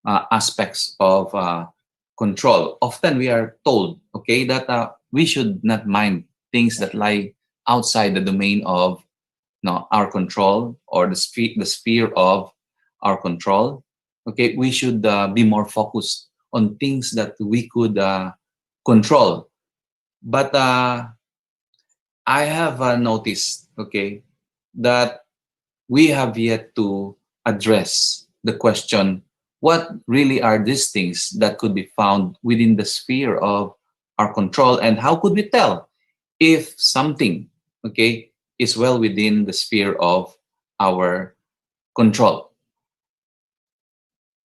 aspects of control. Often we are told that we should not mind things that lie outside the domain of our control, or the sphere of our control. Okay, we should be more focused on things that we could control. But I have noticed that we have yet to address the question, what really are these things that could be found within the sphere of our control, and how could we tell if something is well within the sphere of our control?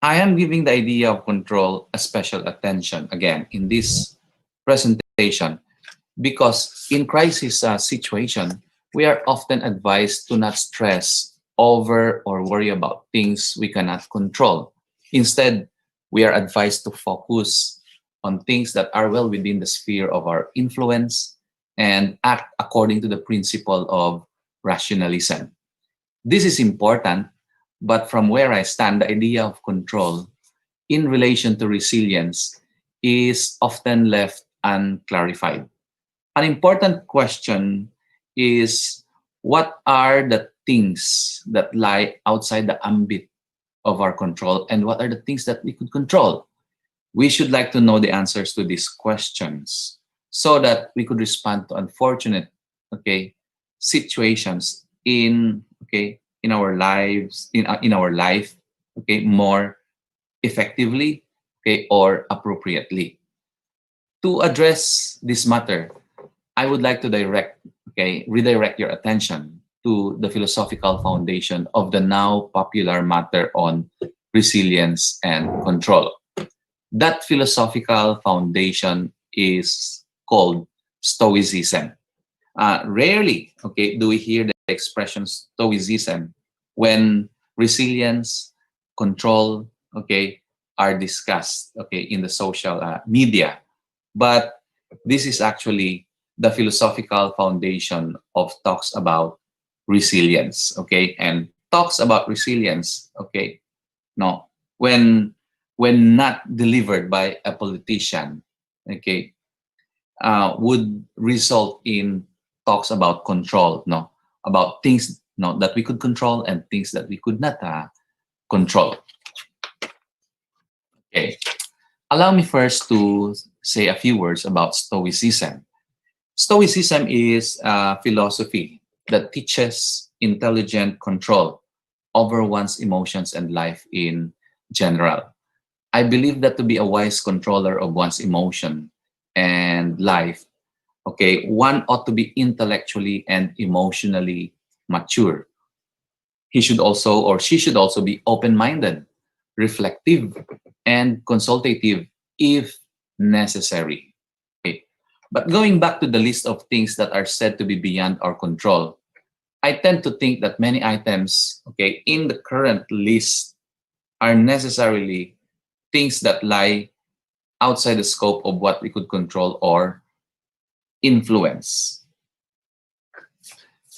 I am giving the idea of control a special attention again in this presentation, because in crisis situation, we are often advised to not stress over or worry about things we cannot control. Instead, we are advised to focus on things that are well within the sphere of our influence and act according to the principle of rationalism. This is important, but from where I stand, the idea of control in relation to resilience is often left unclarified. An important question is, what are the things that lie outside the ambit of our control, and what are the things that we could control? We should like to know the answers to these questions, so that we could respond to unfortunate situations in our lives, in our life more effectively or appropriately. To address this matter, I would like to redirect your attention to the philosophical foundation of the now popular matter on resilience and control. That philosophical foundation is called Stoicism. Rarely do we hear the expression Stoicism when resilience, control are discussed in the social media. But this is actually the philosophical foundation of talks about resilience, and talks about resilience, when not delivered by a politician, would result in talks about control, about things that we could control and things that we could not control. Okay. Allow me first to say a few words about Stoicism. Stoicism is a philosophy that teaches intelligent control over one's emotions and life in general. I believe that to be a wise controller of one's emotion and life, okay, one ought to be intellectually and emotionally mature. He should also, or she should also, be open-minded, reflective, and consultative if necessary. Okay. But going back to the list of things that are said to be beyond our control, I tend to think that many items, okay, in the current list are necessarily things that lie outside the scope of what we could control or influence.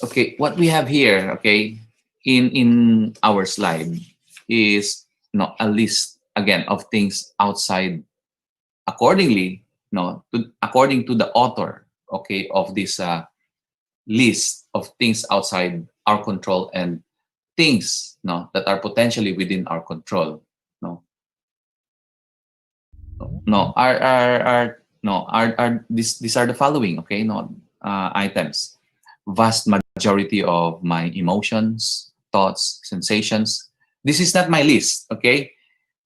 Okay, what we have here, okay, in our slide is a list again of things outside, accordingly, according to the author, okay, of this list of things outside our control and things that are potentially within our control. These are the following, okay, items. Vast majority of my emotions, thoughts, sensations. This is not my list, okay?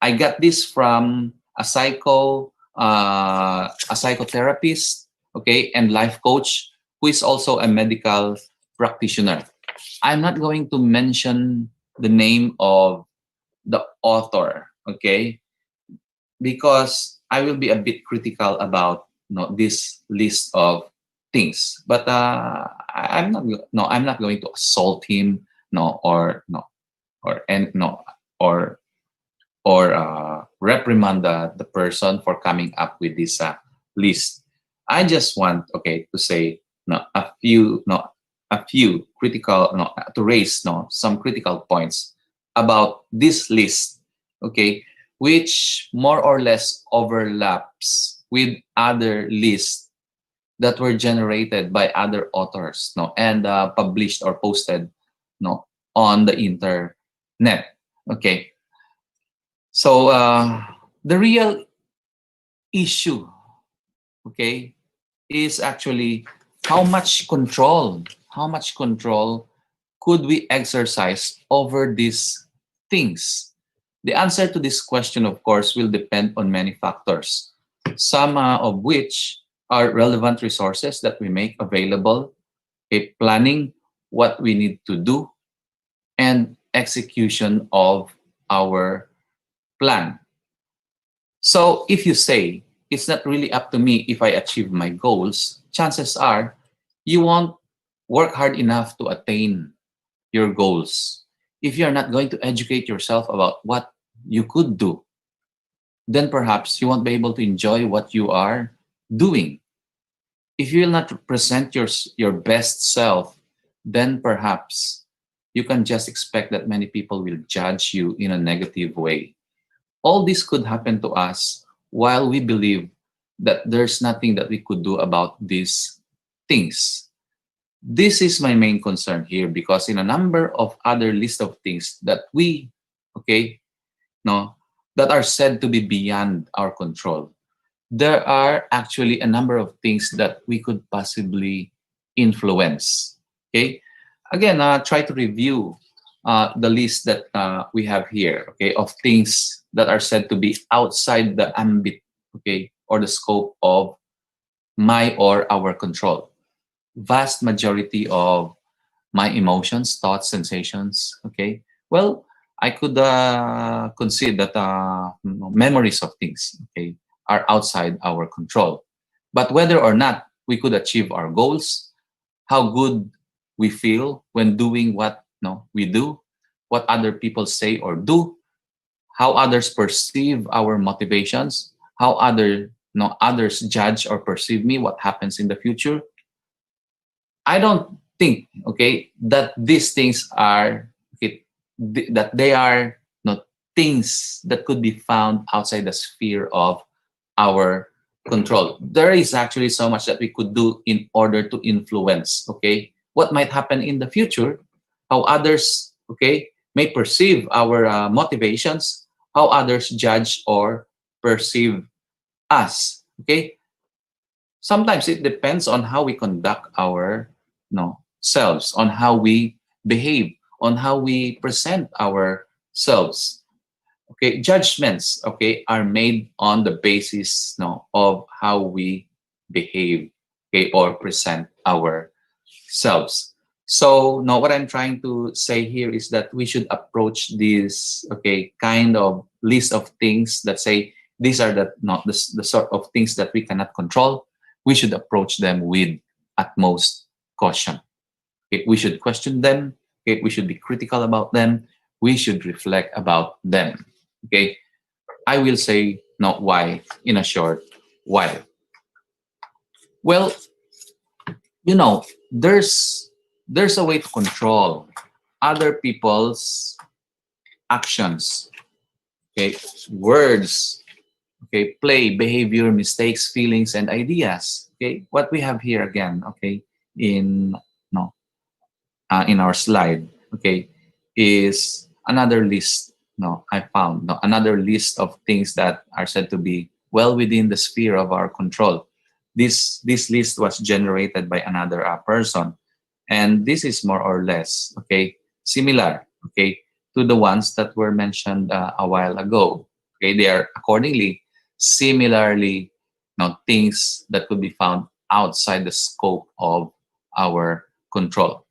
I got this from a psychotherapist, okay, and life coach who is also a medical practitioner. I'm not going to mention the name of the author, okay, because I will be a bit critical about this list of things. But I'm not going to assault him, or reprimand the person for coming up with this list. I just want, okay, to say a few critical, to raise some critical points about this list, okay, which more or less overlaps with other lists that were generated by other authors, and published or posted, on the internet. Okay. So the real issue, okay, is actually how much control could we exercise over these things? The answer to this question, of course, will depend on many factors, some of which are relevant resources that we make available, planning what we need to do, and execution of our plan. So if you say, it's not really up to me if I achieve my goals, chances are you won't work hard enough to attain your goals. If you're not going to educate yourself about what you could do, then perhaps you won't be able to enjoy what you are doing. If you will not present your best self, then perhaps you can just expect that many people will judge you in a negative way. All this could happen to us while we believe that there's nothing that we could do about these things. This is my main concern here, because in a number of other list of things that we, okay, that are said to be beyond our control, there are actually a number of things that we could possibly influence. Okay, again, try to review the list that we have here, okay, of things that are said to be outside the ambit, okay, or the scope of my or our control. Vast majority of my emotions, thoughts, sensations, okay, well, I could concede that memories of things, okay, are outside our control. But whether or not we could achieve our goals, how good we feel when doing what we do, what other people say or do, how others perceive our motivations, how others judge or perceive me, what happens in the future. I don't think, okay, that these things are, okay, that they are not things that could be found outside the sphere of our control. There is actually so much that we could do in order to influence, okay, what might happen in the future, how others, okay, may perceive our motivations, how others judge or perceive us. Okay, sometimes it depends on how we conduct our selves, on how we behave, on how we present ourselves. Okay, judgments, okay, are made on the basis of how we behave, okay, or present ourselves. So now what I'm trying to say here is that we should approach this, okay, kind of list of things that say these are the sort of things that we cannot control. We should approach them with utmost caution. Okay, we should question them. Okay, we should be critical about them. We should reflect about them. Okay, I will say not why in a short while. Well, there's a way to control other people's actions, okay, words, okay, play, behavior, mistakes, feelings, and ideas. Okay, what we have here again, okay, in in our slide, okay, is another list. I found another list of things that are said to be well within the sphere of our control. This list was generated by another person, and this is more or less, okay, similar, okay, to the ones that were mentioned a while ago. Okay, they are accordingly similarly things that could be found outside the scope of our control.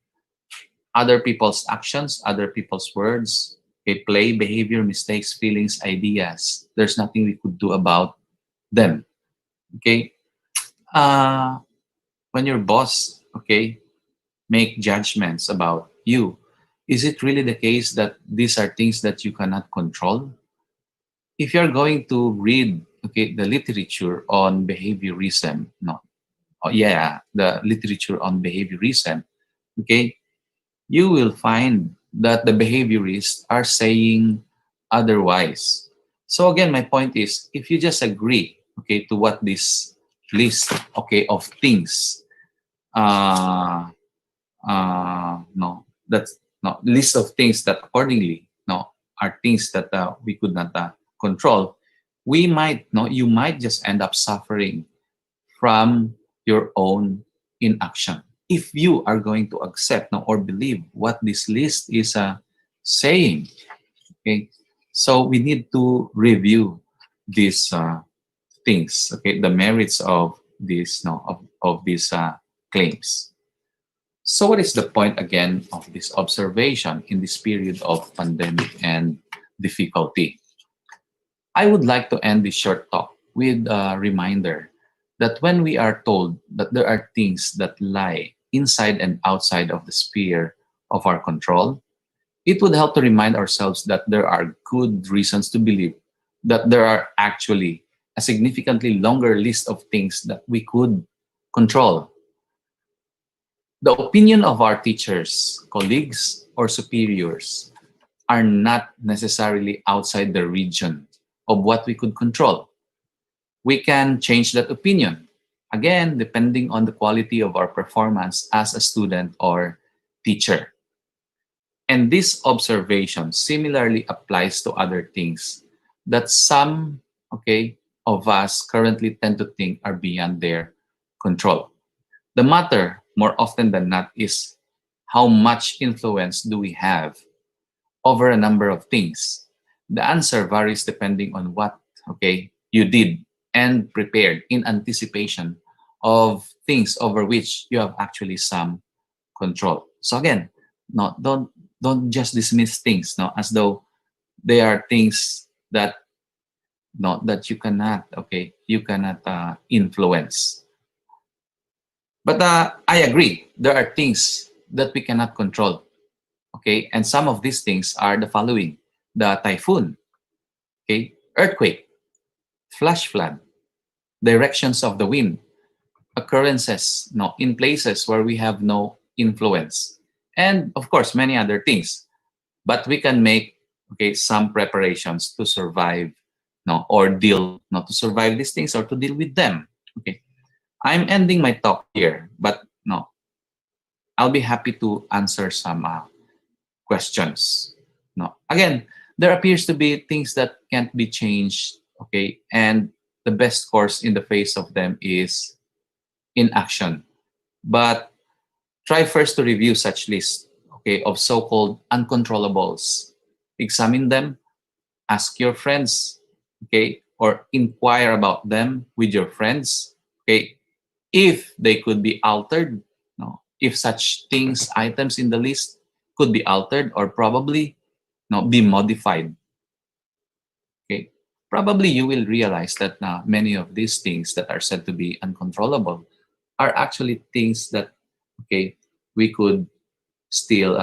Other people's actions, other people's words, okay, play, behavior, mistakes, feelings, ideas. There's nothing we could do about them. Okay, when your boss, okay, make judgments about you, is it really the case that these are things that you cannot control? If you're going to read, okay, the literature on behaviorism, the literature on behaviorism, okay, you will find that the behaviorists are saying otherwise. So again, my point is, if you just agree, okay, to what this list, okay, of things, that's list of things that accordingly, are things that we could not control, you might just end up suffering from your own inaction if you are going to accept or believe what this list is saying. Okay, so we need to review these things, okay, the merits of these of these claims. So what is the point again of this observation in this period of pandemic and difficulty? I would like to end this short talk with a reminder that when we are told that there are things that lie inside and outside of the sphere of our control, it would help to remind ourselves that there are good reasons to believe that there are actually a significantly longer list of things that we could control. The opinion of our teachers, colleagues, or superiors are not necessarily outside the region of what we could control. We can change that opinion, again, depending on the quality of our performance as a student or teacher. And this observation similarly applies to other things that some, okay, of us currently tend to think are beyond their control. The matter, more often than not, is how much influence do we have over a number of things. The answer varies depending on what, okay, you did and prepared in anticipation of things over which you have actually some control. So again, don't just dismiss things as though they are things that that you cannot influence. But I agree, there are things that we cannot control. Okay, and some of these things are the following: the typhoon, okay, earthquake, flash flood, directions of the wind, occurrences in places where we have no influence, and of course many other things. But we can make some preparations to survive or deal to survive these things or to deal with them. Okay, I'm ending my talk here, but I'll be happy to answer some questions. Again, there appears to be things that can't be changed Okay, and the best course in the face of them is inaction. But try first to review such list, okay, of so-called uncontrollables. Examine them, ask your friends, okay, or inquire about them with your friends, okay, if they could be altered, no, if such things, items in the list could be altered or probably no, be modified, okay. Probably you will realize that many of these things that are said to be uncontrollable are actually things that, okay, we could still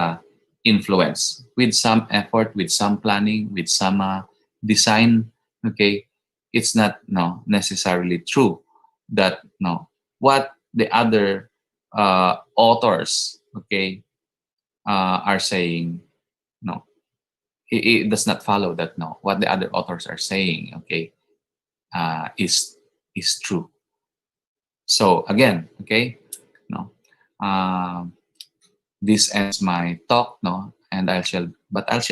influence with some effort, with some planning, with some design. Okay, it's not no necessarily true that no what the other authors, okay, are saying, no, it does not follow that no what the other authors are saying, okay, is true. So again, okay, no. Um, this ends my talk, no, and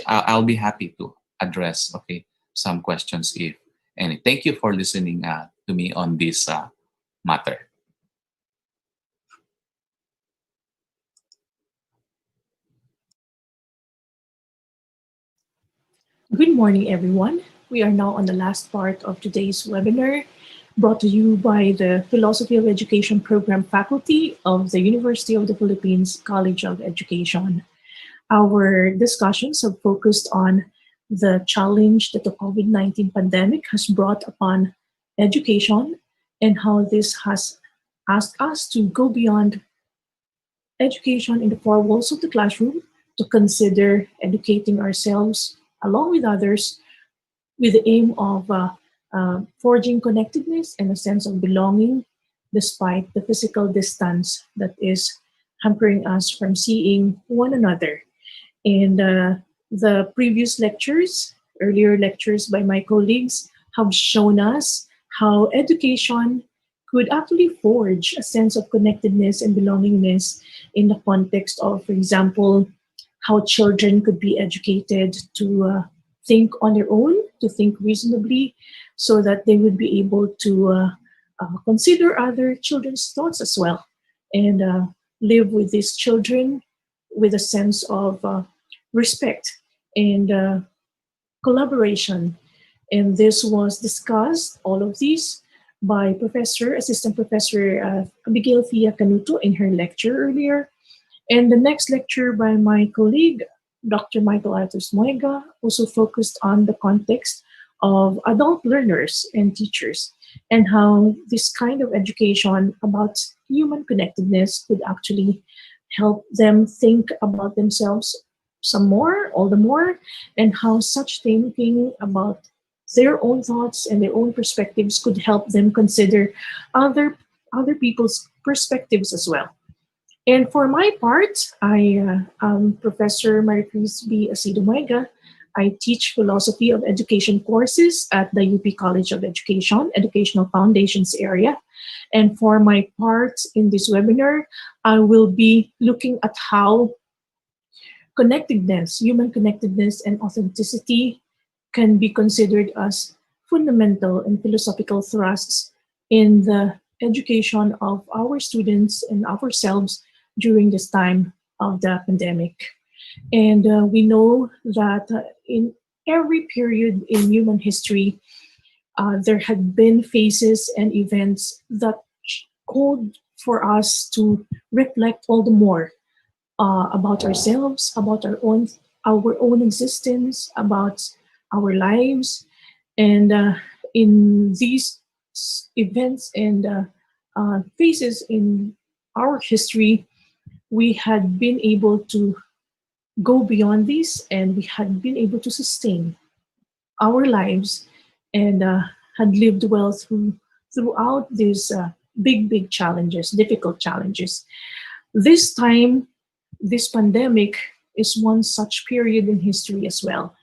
I'll be happy to address, okay, some questions if any. Thank you for listening to me on this matter. Good morning, everyone. We are now on the last part of today's webinar, brought to you by the Philosophy of Education Program faculty of the University of the Philippines College of Education. Our discussions have focused on the challenge that the COVID-19 pandemic has brought upon education and how this has asked us to go beyond education in the four walls of the classroom to consider educating ourselves along with others with the aim of forging connectedness and a sense of belonging despite the physical distance that is hampering us from seeing one another. And the previous lectures, earlier lectures by my colleagues, have shown us how education could actually forge a sense of connectedness and belongingness in the context of, for example, how children could be educated to think on their own, to think reasonably, so that they would be able to consider other children's thoughts as well and live with these children with a sense of respect and collaboration. And this was discussed, all of these, by Assistant Professor Abigail Thea Canuto in her lecture earlier. And the next lecture by my colleague, Dr. Michael Arthus-Muega, also focused on the context of adult learners and teachers and how this kind of education about human connectedness could actually help them think about themselves some more, all the more, and how such thinking about their own thoughts and their own perspectives could help them consider other people's perspectives as well. And for my part, I am Professor Maricris B. Acido-Muega. I teach philosophy of education courses at the UP College of Education, Educational Foundations area. And for my part in this webinar, I will be looking at how connectedness, human connectedness and authenticity can be considered as fundamental and philosophical thrusts in the education of our students and ourselves during this time of the pandemic. And we know that in every period in human history, there had been phases and events that called for us to reflect all the more about ourselves, about our own existence, about our lives, and in these events and phases in our history, we had been able to go beyond this, and we had been able to sustain our lives and had lived well throughout these big challenges, difficult challenges. This time, this pandemic is one such period in history as well.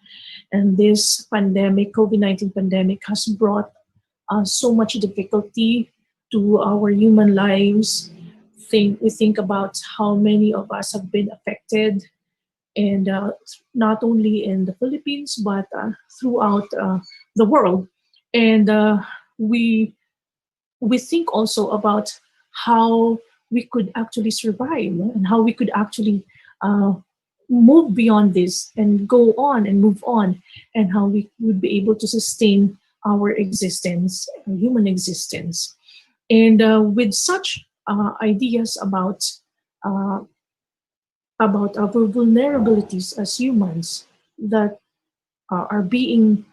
And this pandemic, COVID-19 pandemic, has brought so much difficulty to our human lives. We think about how many of us have been affected, and not only in the Philippines, but throughout the world. And we think also about how we could actually survive, no? And how we could actually uh, move beyond this and go on and move on, and how we would be able to sustain our existence, human existence. And with such ideas uh, about our vulnerabilities as humans that are being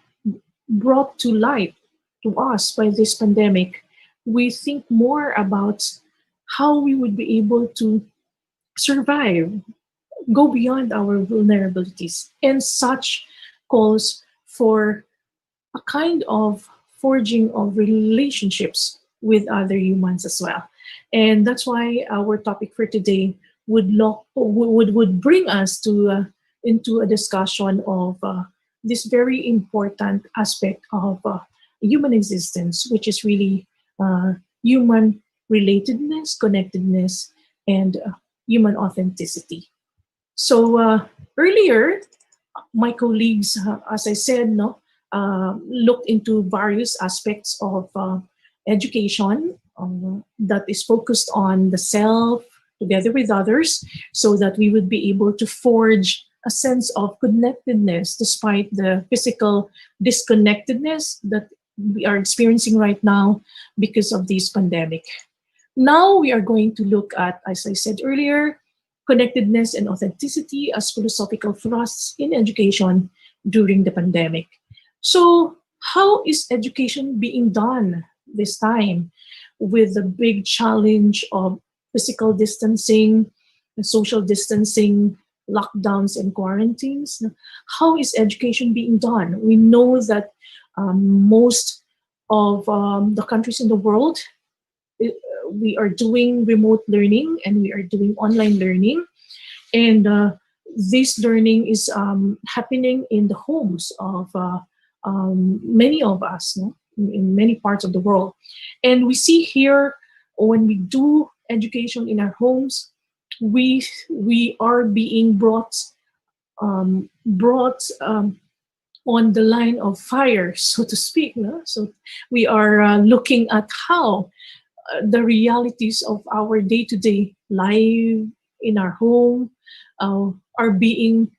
brought to light to us by this pandemic, we think more about how we would be able to survive, go beyond our vulnerabilities, and such calls for a kind of forging of relationships with other humans as well. And that's why our topic for today would bring us to into a discussion of this very important aspect of human existence, which is really human relatedness, connectedness, and human authenticity. So earlier, my colleagues, as I said, no, looked into various aspects of education that is focused on the self together with others, so that we would be able to forge a sense of connectedness despite the physical disconnectedness that we are experiencing right now because of this pandemic. Now we are going to look at, as I said earlier, connectedness and authenticity as philosophical thrusts in education during the pandemic. So, how is education being done this time with the big challenge of physical distancing, social distancing, lockdowns, and quarantines? How is education being done? We know that most of the countries in the world, uh, we are doing remote learning and we are doing online learning. And this learning is happening in the homes of many of us, no? In many parts of the world. And we see here, when we do education in our homes, we are being brought on the line of fire, so to speak. No? So we are looking at how the realities of our day-to-day life in our home are being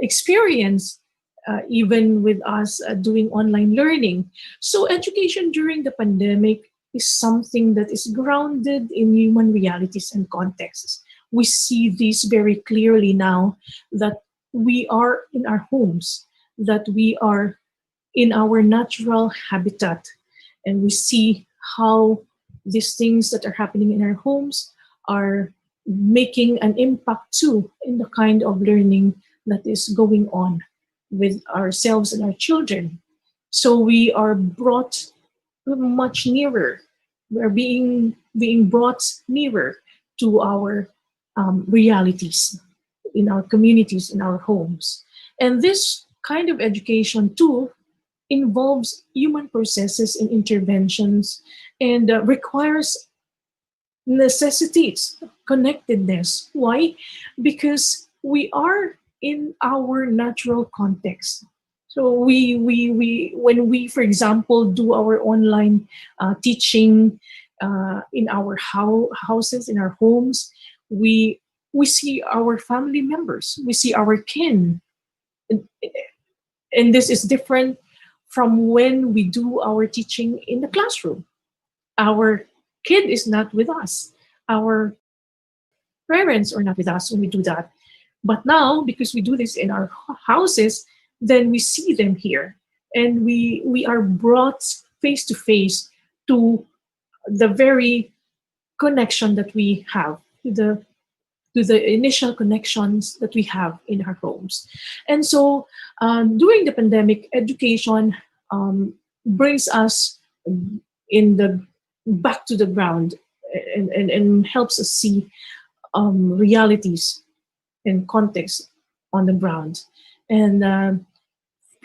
experienced even with us doing online learning. So education during the pandemic is something that is grounded in human realities and contexts. We see this very clearly now that we are in our homes, that we are in our natural habitat, and we see how these things that are happening in our homes are making an impact too in the kind of learning that is going on with ourselves and our children. So we are brought much nearer. We're being brought nearer to our realities in our communities, in our homes. And this kind of education too involves human processes and interventions, and requires necessitates connectedness. Why? Because we are in our natural context. So we when we, for example, do our online teaching in our houses, in our homes, we we see our family members, we see our kin, and, and this is different from when we do our teaching in the classroom. Our kid is not with us. Our parents are not with us when we do that. But now, because we do this in our houses, then we see them here, and we are brought face to face to the very connection that we have, to the initial connections that we have in our homes. And so, during the pandemic, education brings us in the back to the ground, and helps us see realities and context on the ground. And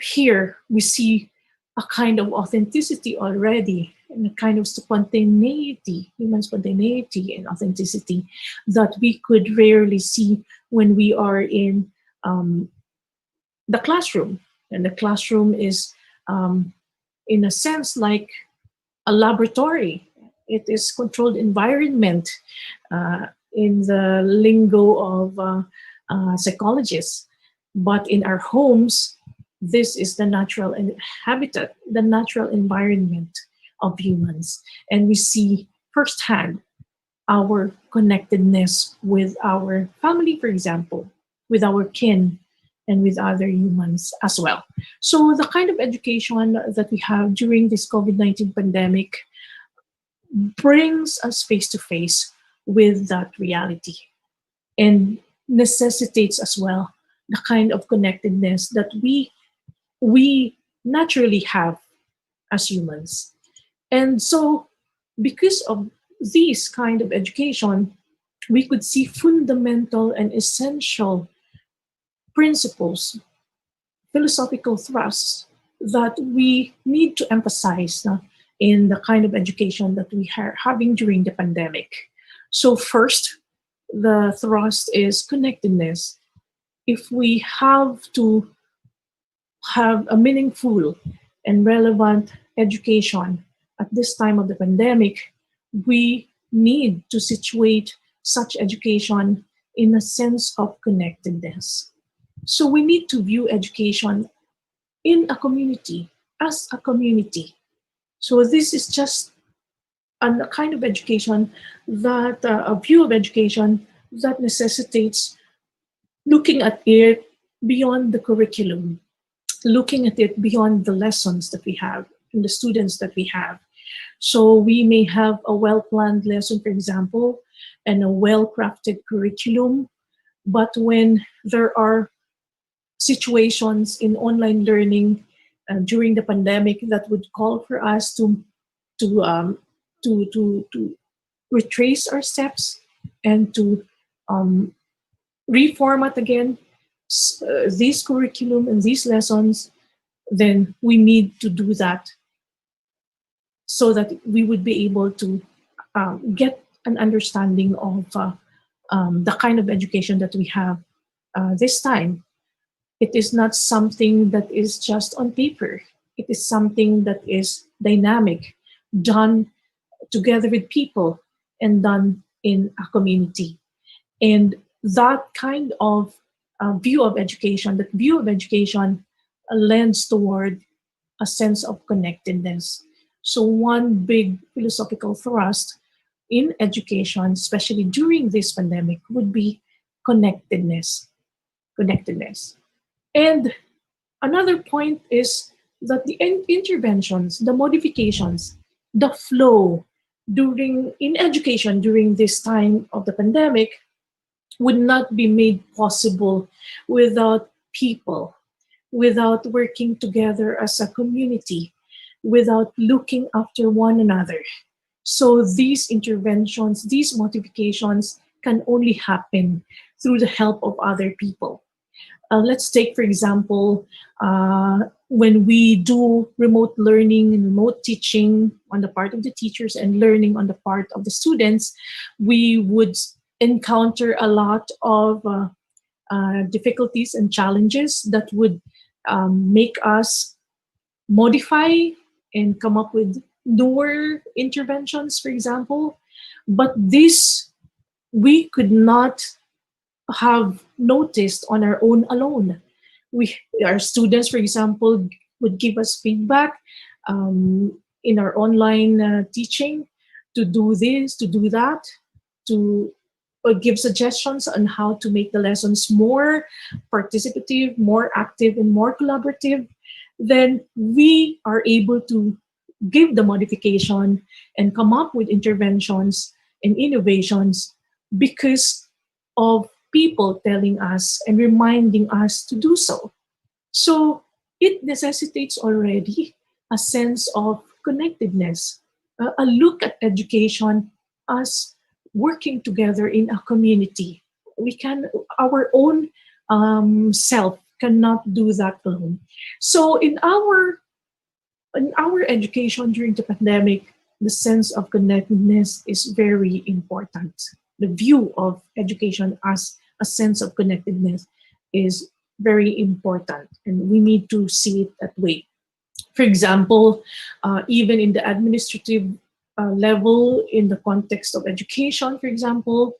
here we see a kind of authenticity already, and a kind of spontaneity, human spontaneity and authenticity that we could rarely see when we are in the classroom. And the classroom in a sense like a laboratory. It is controlled environment in the lingo of psychologists. But in our homes, this is the natural habitat, the natural environment of humans. And we see firsthand our connectedness with our family, for example, with our kin, and with other humans as well. So the kind of education that we have during this COVID-19 pandemic brings us face to face with that reality and necessitates as well the kind of connectedness that we naturally have as humans. And so because of this kind of education, we could see fundamental and essential principles, philosophical thrusts that we need to emphasize in the kind of education that we are having during the pandemic. So first, the thrust is connectedness. If we have to have a meaningful and relevant education at this time of the pandemic, we need to situate such education in a sense of connectedness. So we need to view education in a community, as a community. So this is just a kind of education that, a view of education that necessitates looking at it beyond the curriculum, looking at it beyond the lessons that we have and the students that we have. So we may have a well-planned lesson, for example, and a well-crafted curriculum, but when there are situations in online learning during the pandemic that would call for us to retrace our steps and to reformat again this curriculum and these lessons, then we need to do that so that we would be able to get an understanding of the kind of education that we have this time. It is not something that is just on paper. It is something that is dynamic, done together with people and done in a community. And that kind of view of education lends toward a sense of connectedness. So one big philosophical thrust in education, especially during this pandemic, would be connectedness. And another point is that the interventions, the modifications, the flow in education during this time of the pandemic would not be made possible without people, without working together as a community, without looking after one another. So these interventions, these modifications can only happen through the help of other people. Let's take, for example, when we do remote learning and remote teaching on the part of the teachers and learning on the part of the students, we would encounter a lot of difficulties and challenges that would make us modify and come up with newer interventions, for example. But this we could not have noticed on our own alone. Our students, for example, would give us feedback in our online teaching to do this, to do that, to give suggestions on how to make the lessons more participative, more active, and more collaborative. Then we are able to give the modification and come up with interventions and innovations because of people telling us and reminding us to do so. So it necessitates already a sense of connectedness, a look at education as working together in a community. Our own self cannot do that alone. So in our education during the pandemic, the sense of connectedness is very important. The view of education as a sense of connectedness is very important, and we need to see it that way. For example, even in the administrative level, in the context of education, for example,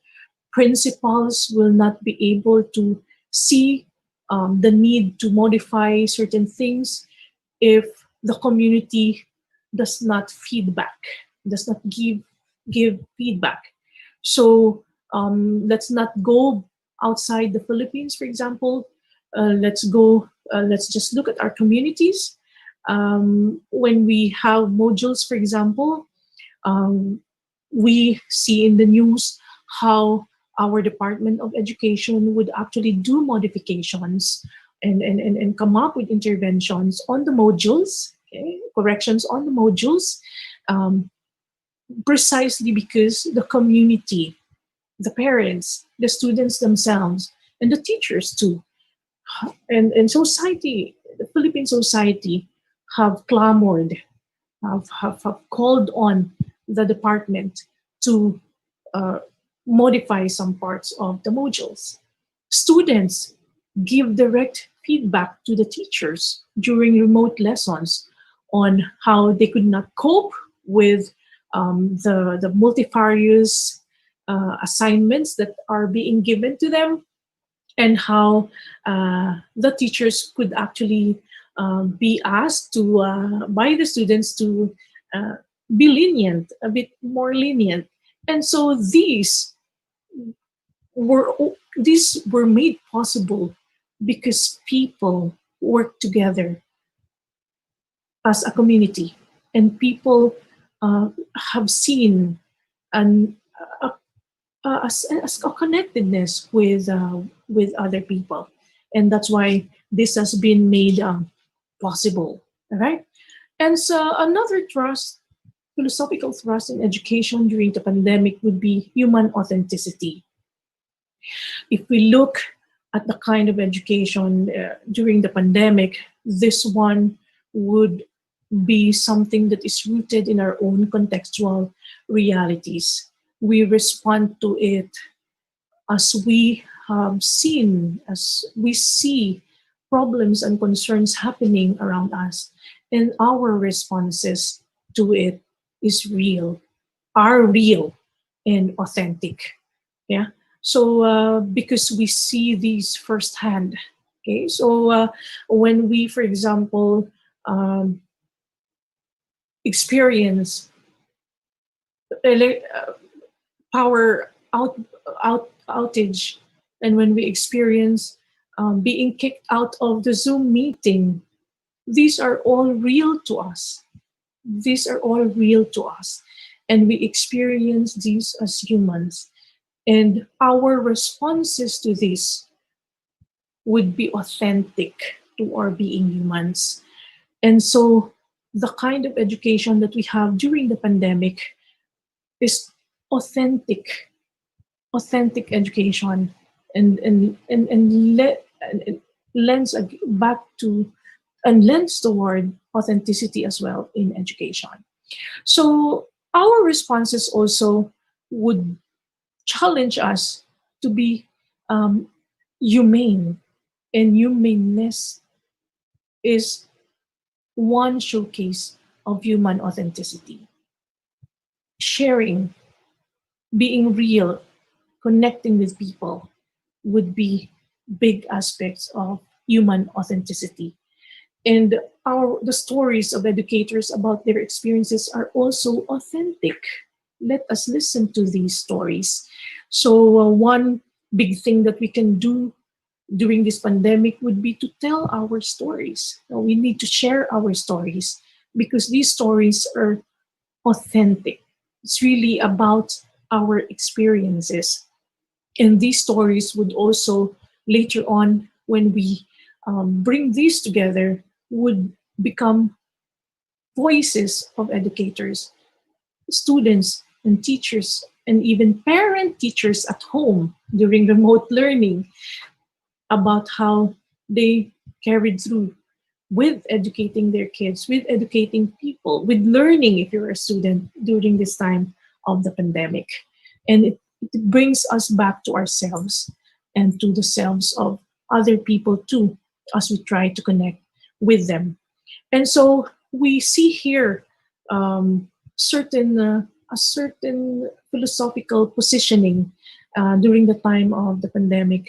principals will not be able to see the need to modify certain things if the community does not feedback, does not give feedback. So let's not go outside the Philippines, for example. Let's just look at our communities. When we have modules, for example, we see in the news how our Department of Education would actually do modifications and come up with interventions on the modules, okay, corrections on the modules, precisely because the community, the parents, the students themselves, and the teachers too, and society, the Philippine society, have clamored, have called on the department to modify some parts of the modules. Students give direct feedback to the teachers during remote lessons on how they could not cope with the multifarious assignments that are being given to them, and how the teachers could actually be asked to by the students to be lenient, a bit more lenient. And so these were made possible because people work together as a community, and people have seen an a connectedness with other people, and that's why this has been made possible. All right, and so another philosophical thrust in education during the pandemic would be human authenticity. If we look at the kind of education during the pandemic, this one would be something that is rooted in our own contextual realities. We respond to it as we have seen, as we see problems and concerns happening around us, and our responses to it are real and authentic. Yeah. So because we see these firsthand. Okay. So when we, for example, experience power outage, and when we experience being kicked out of the Zoom meeting, these are all real to us. These are all real to us, and we experience these as humans. And our responses to this would be authentic to our being humans. And so the kind of education that we have during the pandemic is authentic education, and lends back to and lends toward authenticity as well in education. So our responses also would challenge us to be humane, and humaneness is one showcase of human authenticity. Sharing, being real, connecting with people would be big aspects of human authenticity. And the stories of educators about their experiences are also authentic. Let us listen to these stories. So one big thing that we can do during this pandemic would be to tell our stories. We need to share our stories because these stories are authentic. It's really about our experiences. And these stories would also, later on, when we bring these together, would become voices of educators, students, and teachers, and even parent teachers at home during remote learning, about how they carried through with educating their kids, with educating people, with learning if you're a student during this time of the pandemic. And it brings us back to ourselves and to the selves of other people too, as we try to connect with them. And so we see here a certain philosophical positioning during the time of the pandemic,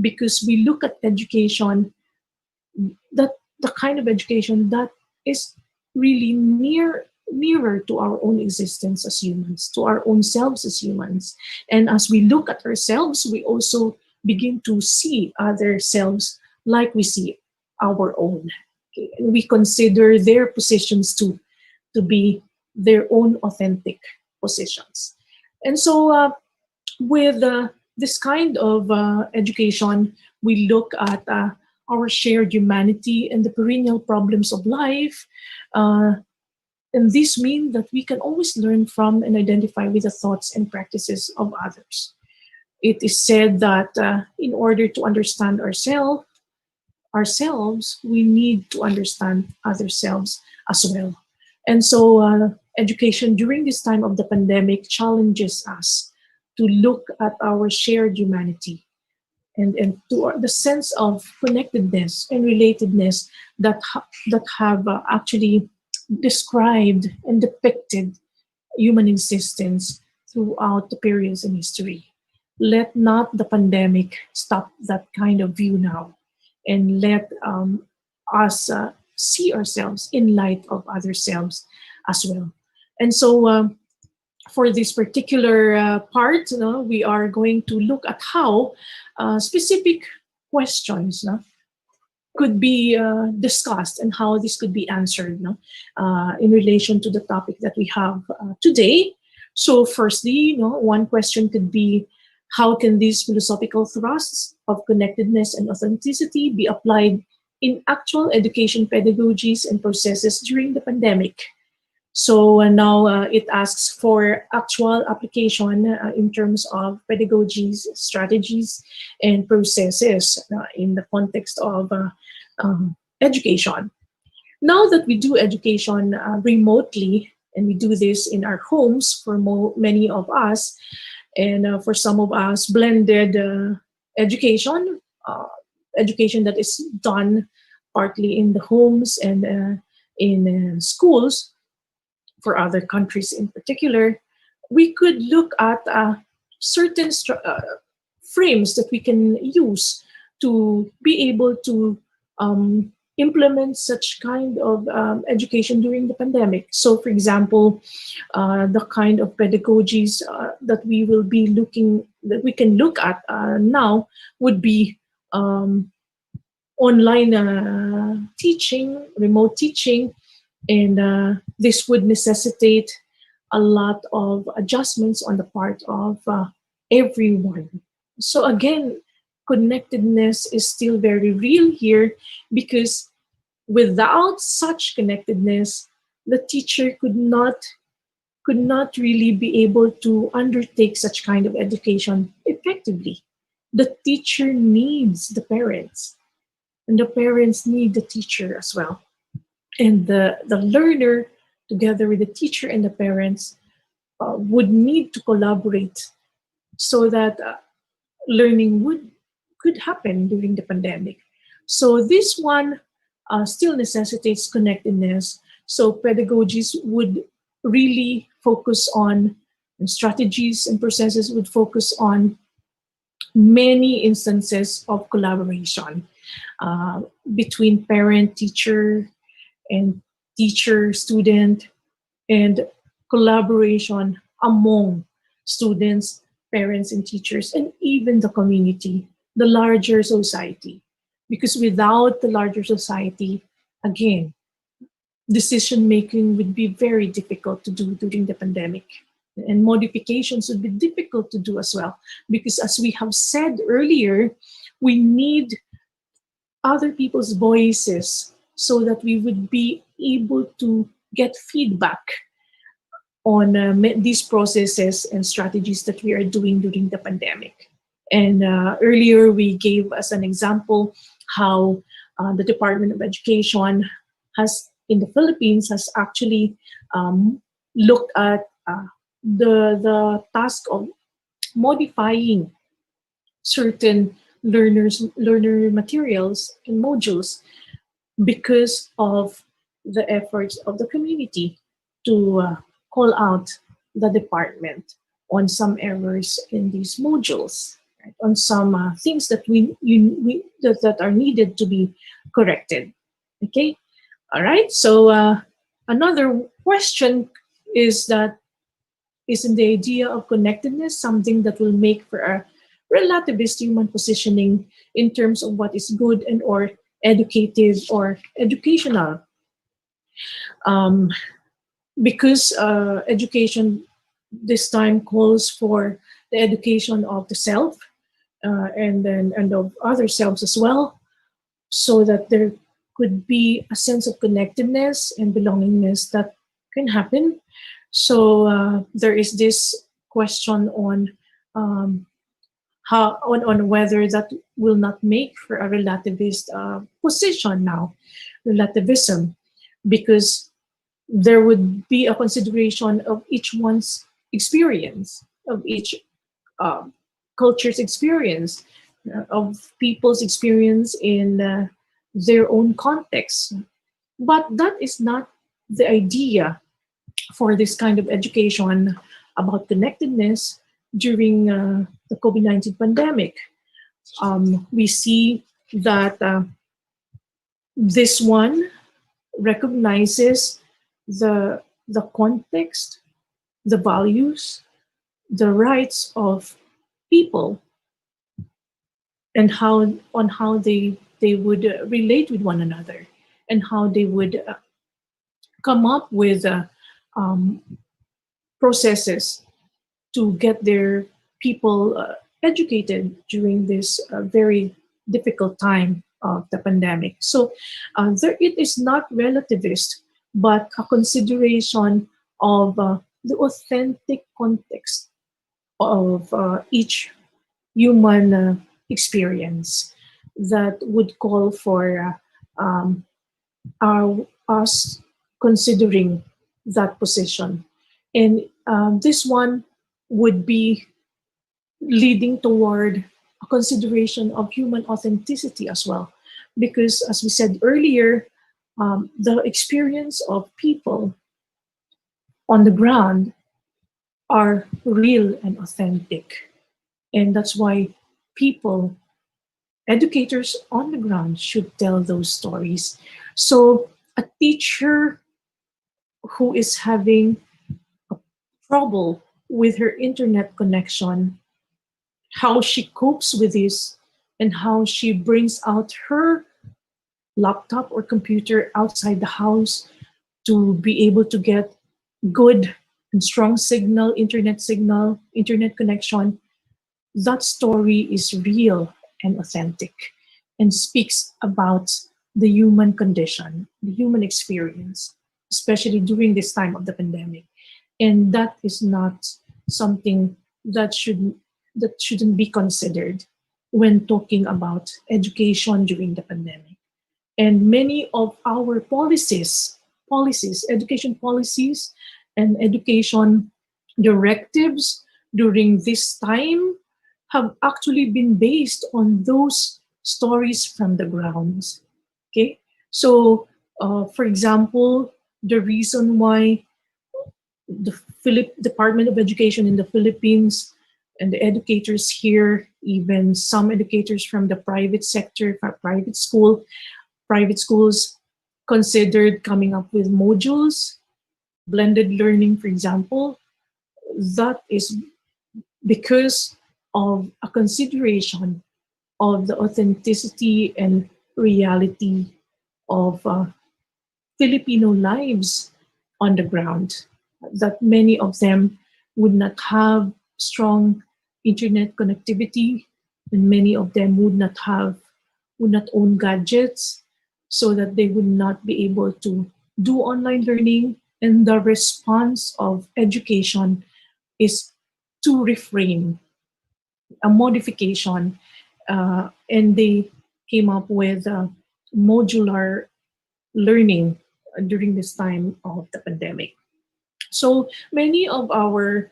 because we look at education, that the kind of education that is really nearer to our own existence as humans, to our own selves as humans. And as we look at ourselves, we also begin to see other selves like we see our own. Okay? And we consider their positions to be their own authentic positions. And so with this kind of education, we look at our shared humanity and the perennial problems of life. And this means that we can always learn from and identify with the thoughts and practices of others. It is said that in order to understand ourselves, we need to understand other selves as well. And so education during this time of the pandemic challenges us to look at our shared humanity and to the sense of connectedness and relatedness that have actually described and depicted human existence throughout the periods in history. Let not the pandemic stop that kind of view now, and let us see ourselves in light of other selves as well. And so for this particular part, we are going to look at how specific questions could be discussed and how this could be answered in relation to the topic that we have today. So firstly, one question could be, how can these philosophical thrusts of connectedness and authenticity be applied in actual education pedagogies and processes during the pandemic? So now it asks for actual application in terms of pedagogies, strategies, and processes in the context of education. Now that we do education remotely, and we do this in our homes for many of us, and for some of us, blended education, education that is done partly in the homes and in schools, for other countries in particular, we could look at certain frames that we can use to be able to implement such kind of education during the pandemic. So for example, the kind of pedagogies that we will be that we can look at now would be online teaching, remote teaching, and this would necessitate a lot of adjustments on the part of everyone. So again, connectedness is still very real here, because without such connectedness, the teacher could not really be able to undertake such kind of education effectively. The teacher needs the parents, and the parents need the teacher as well. And the learner, together with the teacher and the parents, would need to collaborate so that learning could happen during the pandemic. So this one still necessitates connectedness. So pedagogies would really focus on, and strategies and processes would focus on many instances of collaboration between parent, teacher, and teacher, student, and collaboration among students, parents, and teachers, and even the community, the larger society. Because without the larger society, again, decision-making would be very difficult to do during the pandemic. And modifications would be difficult to do as well. Because as we have said earlier, we need other people's voices so that we would be able to get feedback on these processes and strategies that we are doing during the pandemic. And earlier we gave as an example how the Department of Education in the Philippines has actually looked at the task of modifying certain learner materials and modules because of the efforts of the community to call out the department on some errors in these modules, right? On some things that that are needed to be corrected. Okay, all right. So another question is that, isn't the idea of connectedness something that will make for a relativist human positioning in terms of what is good and or educative or educational? Because education this time calls for the education of the self and of other selves as well, so that there could be a sense of connectedness and belongingness that can happen. So there is this question on on whether that will not make for a relativist position now, relativism, because there would be a consideration of each one's experience, of each culture's experience, of people's experience in their own context. But that is not the idea for this kind of education about connectedness during the COVID-19 pandemic. We see that this one recognizes the context, the values, the rights of people, and how they would relate with one another, and how they would come up with processes to get their people educated during this very difficult time of the pandemic. So it is not relativist, but a consideration of the authentic context of each human experience that would call for us considering that position. And this one would be leading toward a consideration of human authenticity as well. Because as we said earlier, the experience of people on the ground are real and authentic. And that's why people, educators on the ground, should tell those stories. So a teacher who is having trouble with her internet connection, how she copes with this, and how she brings out her laptop or computer outside the house to be able to get good and strong internet connection, that story is real and authentic and speaks about the human condition, the human experience, especially during this time of the pandemic. And that is not something that shouldn't be considered when talking about education during the pandemic. And many of our policies, education policies and education directives during this time have actually been based on those stories from the grounds. Okay, so for example, the reason why the Department of Education in the Philippines and the educators here, even some educators from the private sector, private schools, considered coming up with modules, blended learning, for example. That is because of a consideration of the authenticity and reality of Filipino lives on the ground, that many of them would not have strong internet connectivity, and many of them would not own gadgets, so that they would not be able to do online learning. And the response of education is to reframe, a modification, and they came up with modular learning during this time of the pandemic. So many of our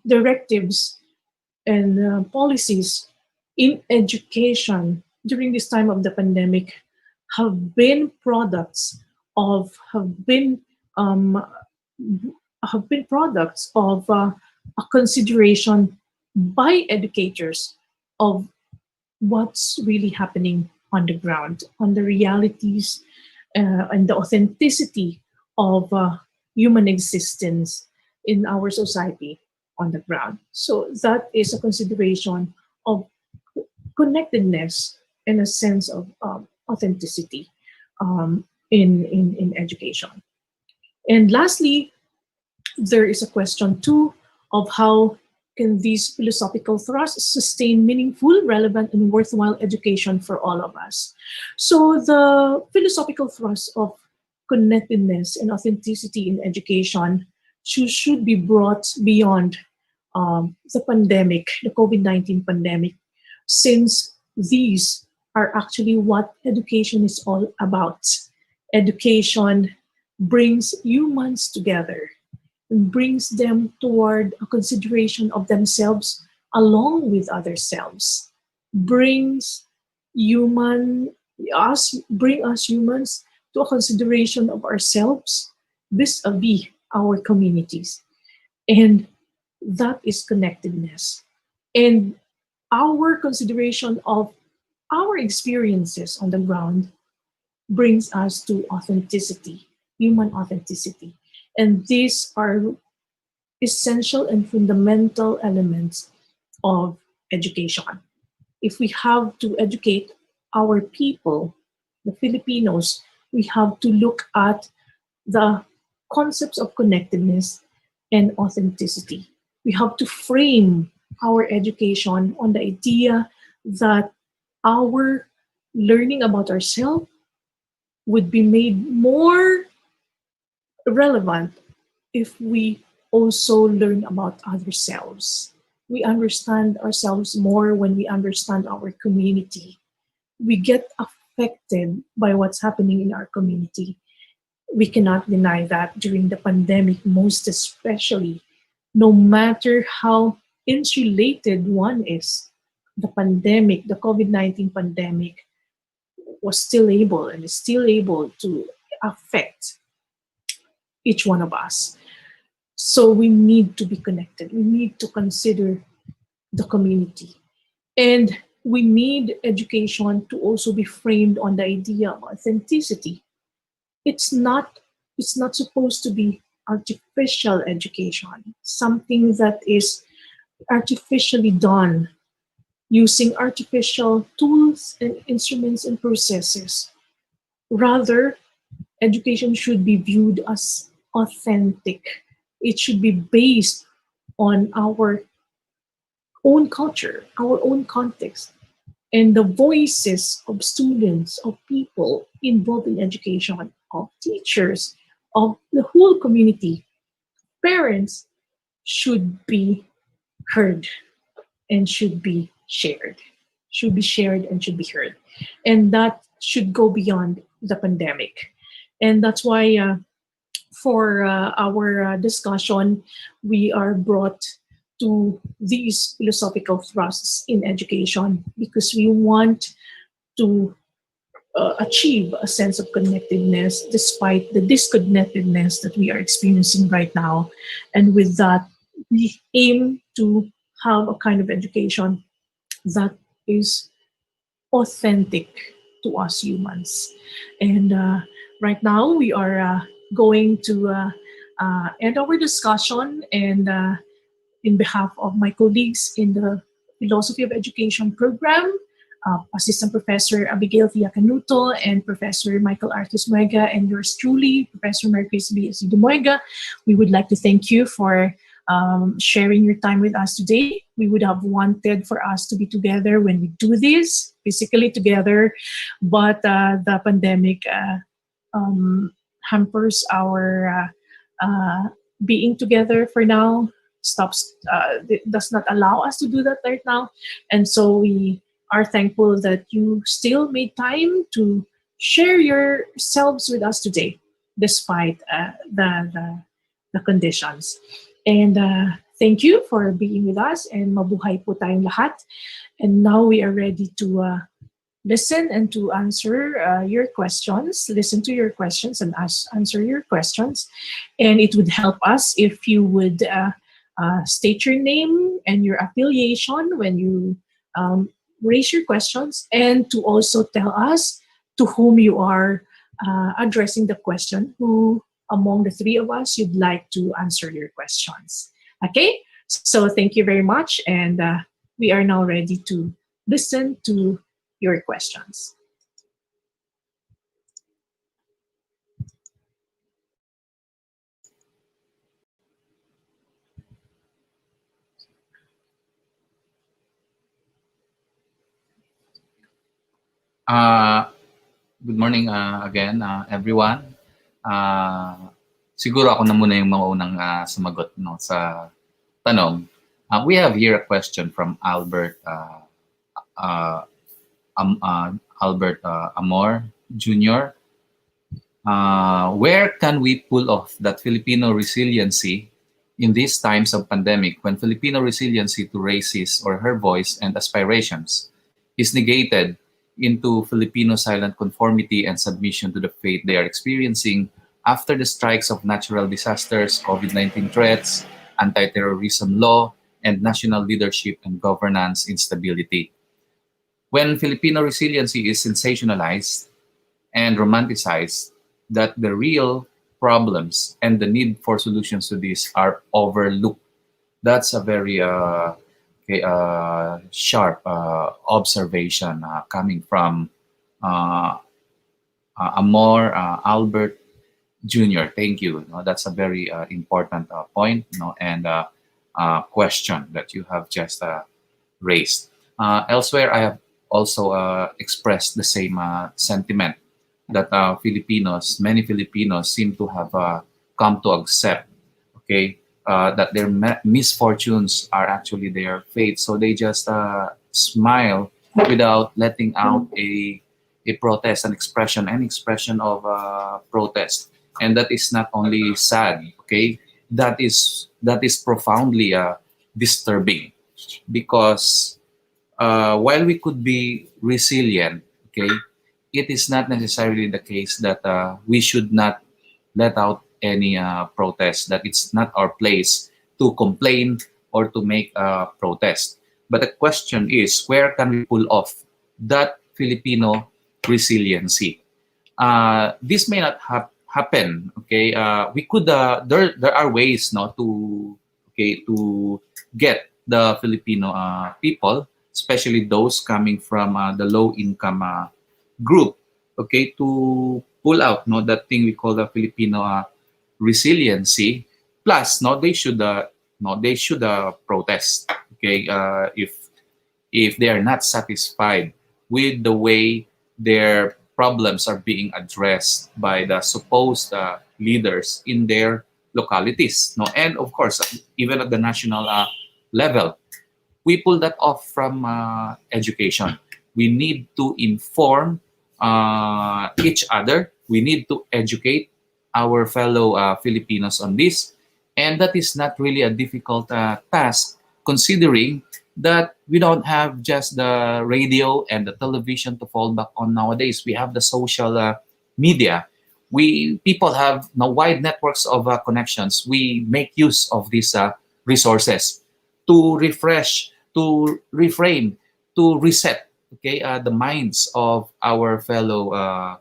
directives and policies in education during this time of the pandemic have been products um, have been products of a consideration by educators of what's really happening on the ground, on the realities and the authenticity of human existence in our society on the ground. So that is a consideration of connectedness and a sense of authenticity in education. And lastly, there is a question too of how can these philosophical thrusts sustain meaningful, relevant, and worthwhile education for all of us? So the philosophical thrust of connectedness and authenticity in education should be brought beyond the pandemic, the COVID-19 pandemic, since these are actually what education is all about. Education brings humans together and brings them toward a consideration of themselves along with other selves, brings bring us humans to a consideration of ourselves vis-a-vis our communities. And that is connectedness. And our consideration of our experiences on the ground brings us to authenticity, human authenticity. And these are essential and fundamental elements of education. If we have to educate our people, the Filipinos, we have to look at the concepts of connectedness and authenticity. We have to frame our education on the idea that our learning about ourselves would be made more relevant if we also learn about ourselves. We understand ourselves more when we understand our community. We get affected by what's happening in our community. We cannot deny that during the pandemic, most especially, no matter how insulated one is, the pandemic, the COVID-19 pandemic, was still able and is still able to affect each one of us. So we need to be connected. We need to consider the community. And we need education to also be framed on the idea of authenticity. It's not supposed to be artificial education, something that is artificially done using artificial tools and instruments and processes. Rather, education should be viewed as authentic. It should be based on our own culture, our own context, and the voices of students, of people involved in education, of teachers, of the whole community. Parents should be heard and should be shared. Should be shared and should be heard. And that should go beyond the pandemic. And that's why for our discussion, we are brought to these philosophical thrusts in education because we want to achieve a sense of connectedness despite the disconnectedness that we are experiencing right now. And with that, we aim to have a kind of education that is authentic to us humans. And right now, we are going to end our discussion, and in behalf of my colleagues in the Philosophy of Education program, Assistant Professor Abigail Thea Canuto and Professor Michael Arthus-Muega, and yours truly, Professor Maricris B. Acido-Muega, we would like to thank you for sharing your time with us today. We would have wanted for us to be together when we do this, physically together, but the pandemic hampers our being together for now, does not allow us to do that right now. And so we are thankful that you still made time to share yourselves with us today, despite the conditions. And thank you for being with us, and mabuhay po tayong lahat. And now we are ready to listen and to answer your questions, listen to your questions and answer your questions. And it would help us if you would state your name and your affiliation when you raise your questions, and to also tell us to whom you are addressing the question, who among the three of us you'd like to answer your questions. Okay, so thank you very much, and we are now ready to listen to your questions. Good morning again, everyone. Siguro ako na muna yung maunang sumagot no, sa tanong. We have here a question from Albert Amor Jr. Where can we pull off that Filipino resiliency in these times of pandemic, when Filipino resiliency to raise his or her voice and aspirations is negated into Filipino silent conformity and submission to the fate they are experiencing after the strikes of natural disasters, COVID-19 threats, anti-terrorism law, and national leadership and governance instability? When Filipino resiliency is sensationalized and romanticized, that the real problems and the need for solutions to this are overlooked. That's a very sharp observation coming from Amor Albert Jr. Thank you. No, that's a very important point, no, and question that you have just raised. Elsewhere, I have also expressed the same sentiment that many Filipinos seem to have come to accept, okay, that their misfortunes are actually their fate. So they just smile without letting out a protest, an expression of protest. And that is not only sad, okay, that is profoundly disturbing, because while we could be resilient, okay, it is not necessarily the case that we should not let out any protest, that it's not our place to complain or to make a protest. But the question is, where can we pull off that Filipino resiliency? This may not happen, okay? We could, there are ways no, to get the Filipino people, especially those coming from the low-income group, okay, to pull out no, that thing we call the Filipino resiliency. Plus, no, they should protest, okay, if they are not satisfied with the way their problems are being addressed by the supposed leaders in their localities, no, and of course even at the national level. We pull that off from education. We need to inform each other. We need to educate our fellow Filipinos on this, and that is not really a difficult task, considering that we don't have just the radio and the television to fall back on nowadays. We have the social media. People have now wide networks of connections. We make use of these resources to refresh, to reframe, to reset, okay, the minds of our fellow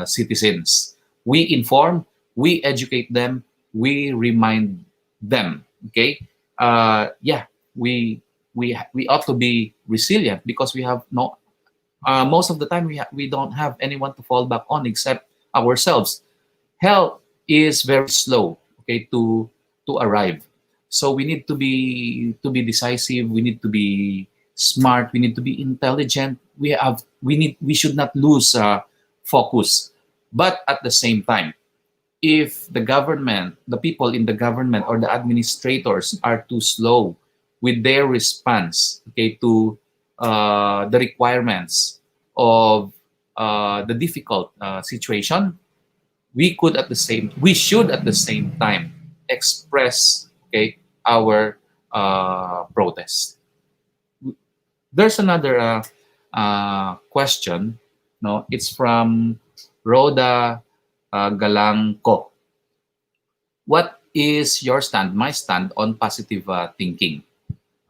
citizens. We inform, we educate them, we remind them. Okay, we ought to be resilient, because we have no. Most of the time, we don't have anyone to fall back on except ourselves. Help is very slow, okay, to arrive. So we need to be decisive. We need to be smart. We need to be intelligent. We should not lose focus. But at the same time, if the government, the people in the government or the administrators are too slow with their response, okay, to the requirements of the difficult situation, we should at the same time express, okay, our protest. There's another question. No, it's from Rhoda Galangco. What is your stand, my stand on positive thinking?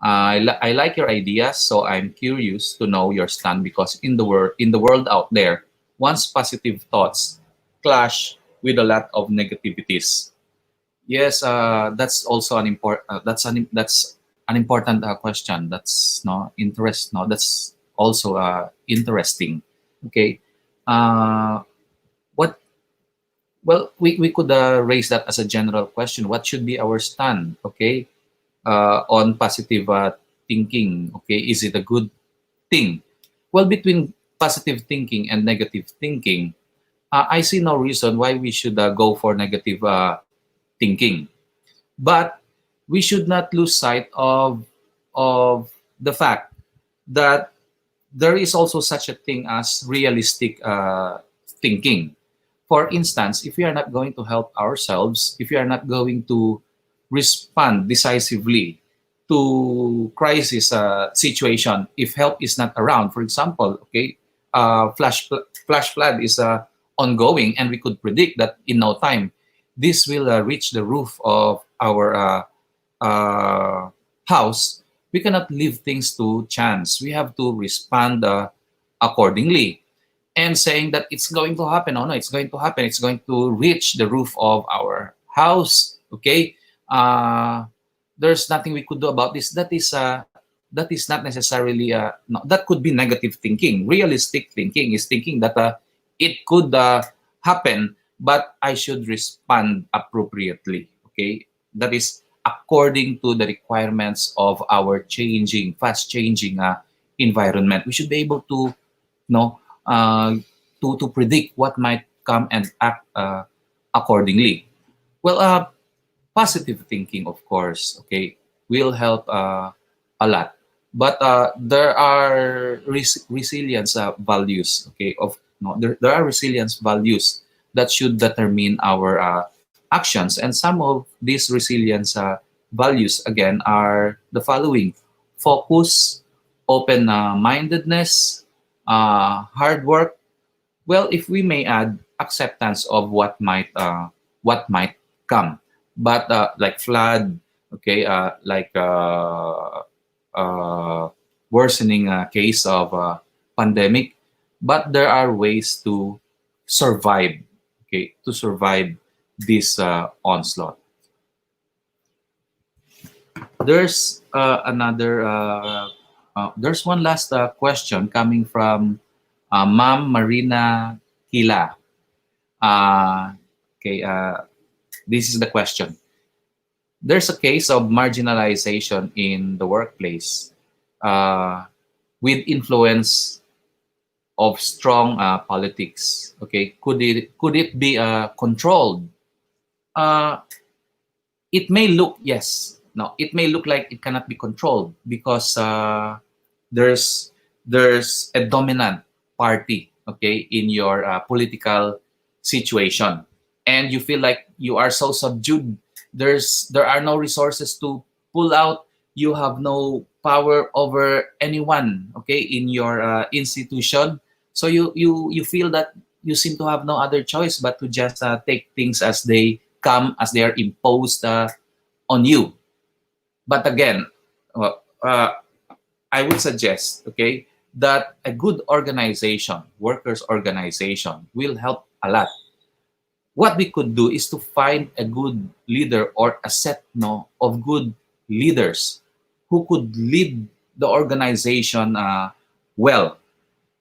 I like your ideas, so I'm curious to know your stand because in the world out there, once positive thoughts clash with a lot of negativities. Yes, that's also an important. That's an important question. That's no interest. No, that's also interesting. Okay, uh, what? Well, we could raise that as a general question. What should be our stand? Okay, on positive thinking. Okay, is it a good thing? Well, between positive thinking and negative thinking, I see no reason why we should go for negative thinking. But we should not lose sight of the fact that there is also such a thing as realistic thinking. For instance, if we are not going to help ourselves, if we are not going to respond decisively to crisis situation, if help is not around, for example, okay, flash flood is ongoing, and we could predict that in no time this will reach the roof of our house. We cannot leave things to chance. We have to respond accordingly. And saying that it's going to happen, oh no, it's going to happen, it's going to reach the roof of our house, okay? There's nothing we could do about this. That is not necessarily, no, that could be negative thinking. Realistic thinking is thinking that it could happen, but I should respond appropriately, okay? That is according to the requirements of our fast changing environment. We should be able to, to predict what might come and act accordingly. Well, positive thinking, of course, okay, will help a lot. But there are resilience values, okay, there are resilience values that should determine our actions. And some of these resilience values, again, are the following: focus, open-mindedness, hard work. Well, if we may add, acceptance of what might come. But like flood, okay, worsening case of pandemic, but there are ways to survive, okay, to survive this onslaught. There's there's one last question coming from Ma'am Marina Kila. Okay, this is the question. There's a case of marginalization in the workplace with influence of strong politics. Okay, could it be controlled? It may look, yes. No, it may look like it cannot be controlled because there's a dominant party, okay, in your political situation, and you feel like you are so subdued. There are no resources to pull out. You have no power over anyone, okay, in your institution. So you feel that you seem to have no other choice but to just take things as they come, as they are imposed on you. But again, I would suggest, okay, that a good organization, workers' organization, will help a lot. What we could do is to find a good leader or a set of good leaders who could lead the organization well.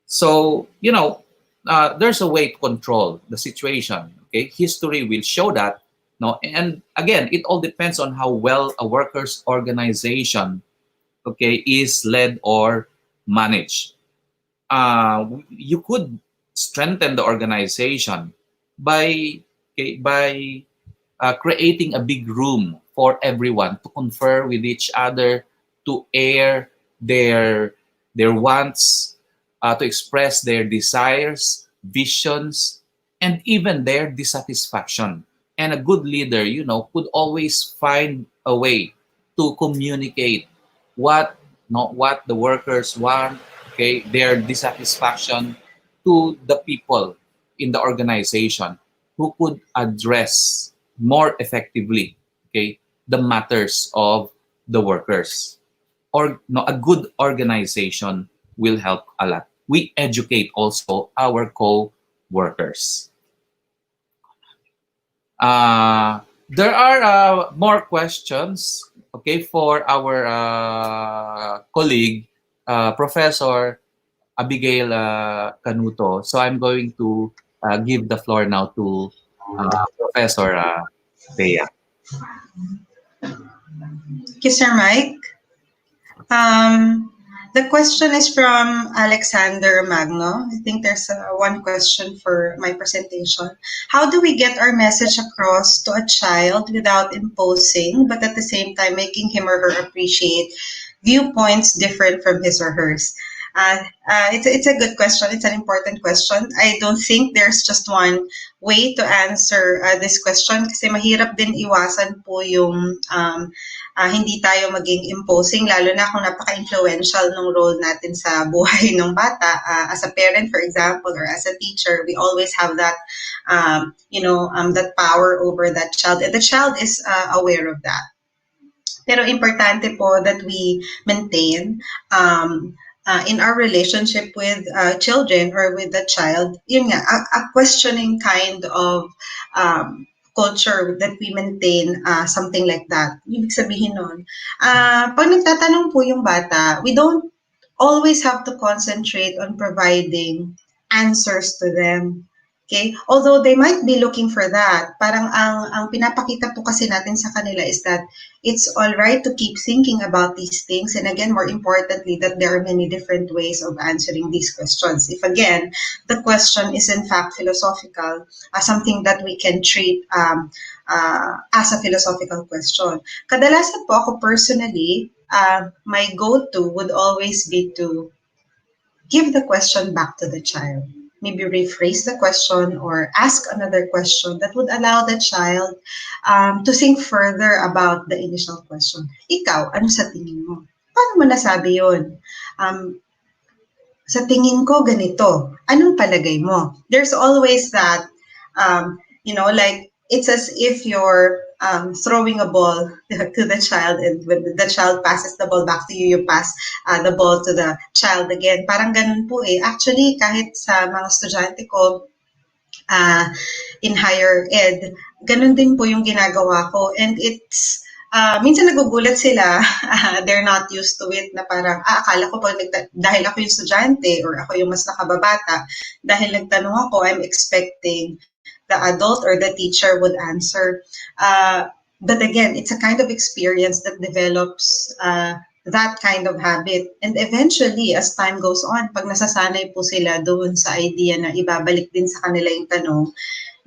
So, there's a way to control the situation. Okay, history will show that. No, and again, it all depends on how well a workers' organization, okay, is led or managed. You could strengthen the organization by creating a big room for everyone to confer with each other, to air their wants, to express their desires, visions, and even their dissatisfaction. And a good leader, could always find a way to communicate what the workers want, okay, their dissatisfaction to the people in the organization who could address more effectively, okay, the matters of the workers. Or no, a good organization will help a lot. We educate also our co-workers. There are more questions, okay, for our colleague, Professor Abigail Canuto. So I'm going to give the floor now to Professor Thea. Thank you, Sir Mike. The question is from Alexander Magno. I think there's one question for my presentation. How do we get our message across to a child without imposing, but at the same time making him or her appreciate viewpoints different from his or hers? It's a good question. It's an important question. I don't think there's just one way to answer this question kasi mahirap din iwasan po yung hindi tayo maging imposing, lalo na kung napaka-influential ng role natin sa buhay ng bata. As a parent, for example, or as a teacher, we always have that, that power over that child. And the child is aware of that. Pero importante po that we maintain in our relationship with children or with the child, yun nga, a questioning kind of culture that we maintain, something like that. Ibig sabihin nun, pag nagtatanong po yung bata, we don't always have to concentrate on providing answers to them. Okay? Although they might be looking for that, parang ang pinapakita po kasi natin sa kanila is that it's all right to keep thinking about these things. And again, more importantly, that there are many different ways of answering these questions. If again, the question is in fact philosophical, something that we can treat as a philosophical question. Kadalasan po ako personally, my go-to would always be to give the question back to the child. Maybe rephrase the question or ask another question that would allow the child to think further about the initial question. Ikaw, ano sa tingin mo? Paano mo nasabi yun? Sa tingin ko, ganito. Anong palagay mo? There's always that, like, it's as if you're throwing a ball to the child, and when the child passes the ball back to you, you pass the ball to the child again. Parang ganun po eh. Actually, kahit sa mga estudyante ko in higher ed, ganun din po yung ginagawa ko. And it's, minsan nagugulat sila, they're not used to it, na parang, akala ko dahil ako yung estudyante or ako yung mas nakababata, dahil nagtanong ako, I'm expecting the adult or the teacher would answer. But again, it's a kind of experience that develops that kind of habit. And eventually, as time goes on, pag nasasanay po sila doon sa idea na ibabalik din sa kanila yung tanong,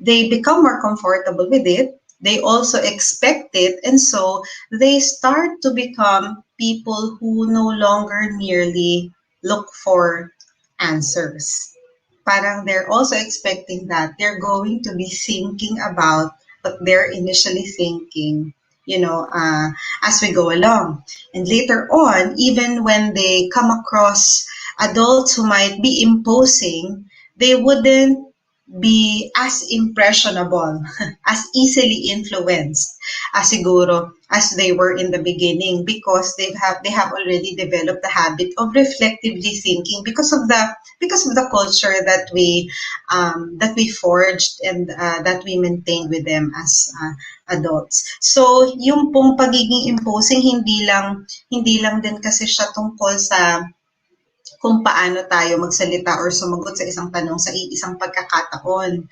they become more comfortable with it. They also expect it. And so they start to become people who no longer merely look for answers. Parang they're also expecting that they're going to be thinking about what they're initially thinking, as we go along. And later on, even when they come across adults who might be imposing, they wouldn't be as impressionable, as easily influenced as siguro as they were in the beginning, because they have already developed the habit of reflectively thinking because of the culture that we forged and that we maintained with them as adults. So yung pong pagiging imposing, hindi lang din kasi siya tungkol sa kung paano tayo magsalita or sumagot sa isang tanong sa isang pagkakataon.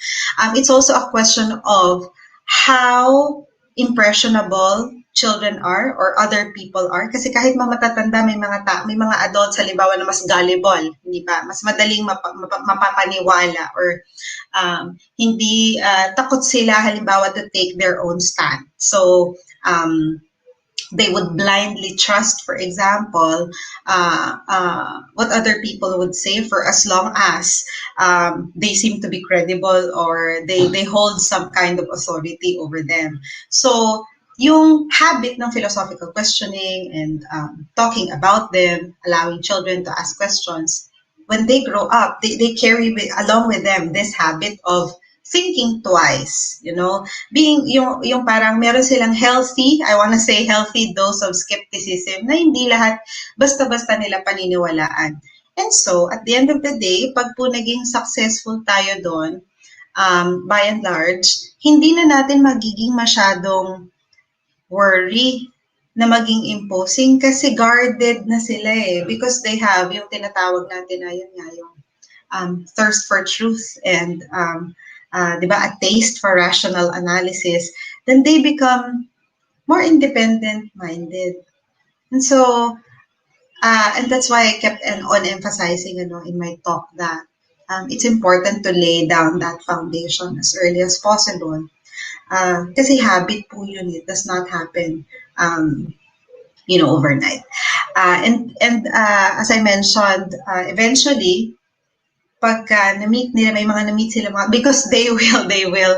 It's also a question of how impressionable children are or other people are. Kasi kahit matatanda, may mga adults halimbawa na mas gullible, hindi ba? Mas madaling mapapaniwala or hindi takot sila halimbawa to take their own stand. So they would blindly trust, for example, what other people would say for as long as they seem to be credible or they hold some kind of authority over them. So yung habit ng philosophical questioning and talking about them, allowing children to ask questions, when they grow up, they carry along with them this habit of thinking twice, being yung parang meron silang healthy, I want to say healthy dose of skepticism na hindi lahat basta-basta nila paniniwalaan. And so, at the end of the day, pag po naging successful tayo doon, by and large, hindi na natin magiging masyadong worry na maging imposing kasi guarded na sila because they have yung tinatawag natin na yun nga yung thirst for truth and diba, a taste for rational analysis, then they become more independent-minded. And so, and that's why I kept on emphasizing in my talk that it's important to lay down that foundation as early as possible. Kasi habit po yun, it does not happen overnight. And as I mentioned, eventually, pagka na-meet nila, may mga na-meet sila because they will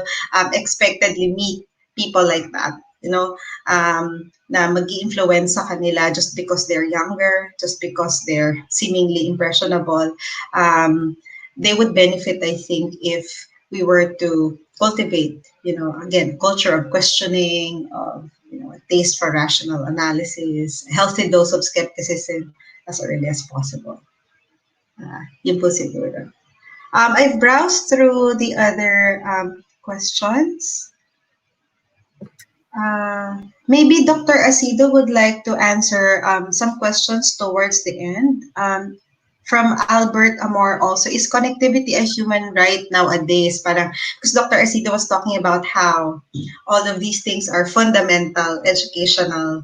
expectedly meet people like that, na mag-i-influence sa kanila just because they're younger, just because they're seemingly impressionable. They would benefit, I think, if we were to cultivate, again, culture of questioning, of a taste for rational analysis, a healthy dose of skepticism as early as possible. Yun po siguro. I've browsed through the other questions. Maybe Dr. Acido would like to answer some questions towards the end. From Albert Amor also, is connectivity a human right nowadays? Parang, because Dr. Acido was talking about how all of these things are fundamental educational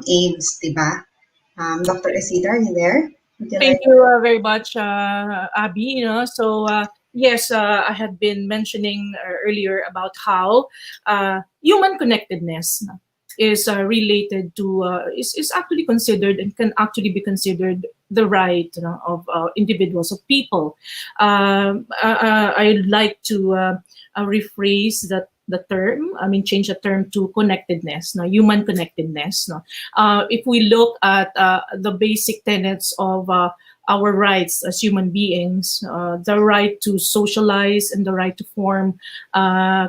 aims, diba? Dr. Acido, are you there? Thank you very much, Abby. So yes, I had been mentioning earlier about how human connectedness is related to is actually considered and can actually be considered the right of individuals, of people. I'd like to rephrase the term, change the term to connectedness, human connectedness. If we look at the basic tenets of our rights as human beings, the right to socialize and the right to form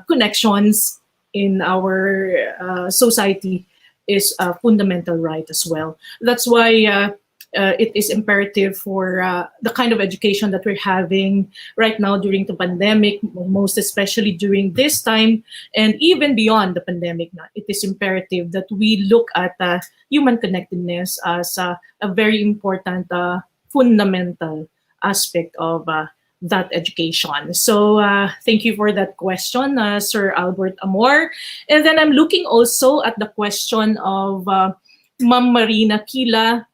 connections in our society is a fundamental right as well. That's why it is imperative for the kind of education that we're having right now during the pandemic, most especially during this time, and even beyond the pandemic. It is imperative that we look at human connectedness as a very important fundamental aspect of that education. So thank you for that question, Sir Albert Amor. And then I'm looking also at the question of Ma'am Marina Kila.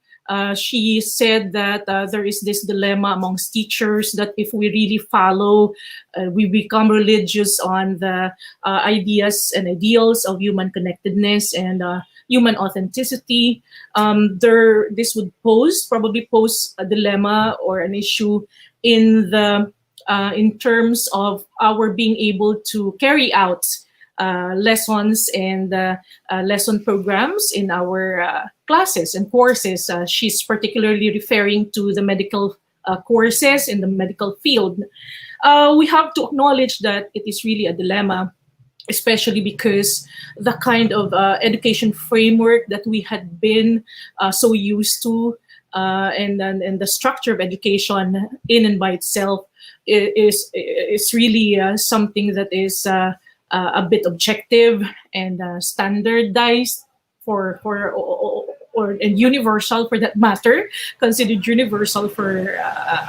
She said that there is this dilemma amongst teachers that if we really follow, we become religious on the ideas and ideals of human connectedness and human authenticity. This would probably pose a dilemma or an issue in terms of our being able to carry out lessons and lesson programs in our classes and courses. She's particularly referring to the medical courses in the medical field. We have to acknowledge that it is really a dilemma, especially because the kind of education framework that we had been so used to and the structure of education in and by itself is really something that is a bit objective and standardized and universal for that matter, considered universal for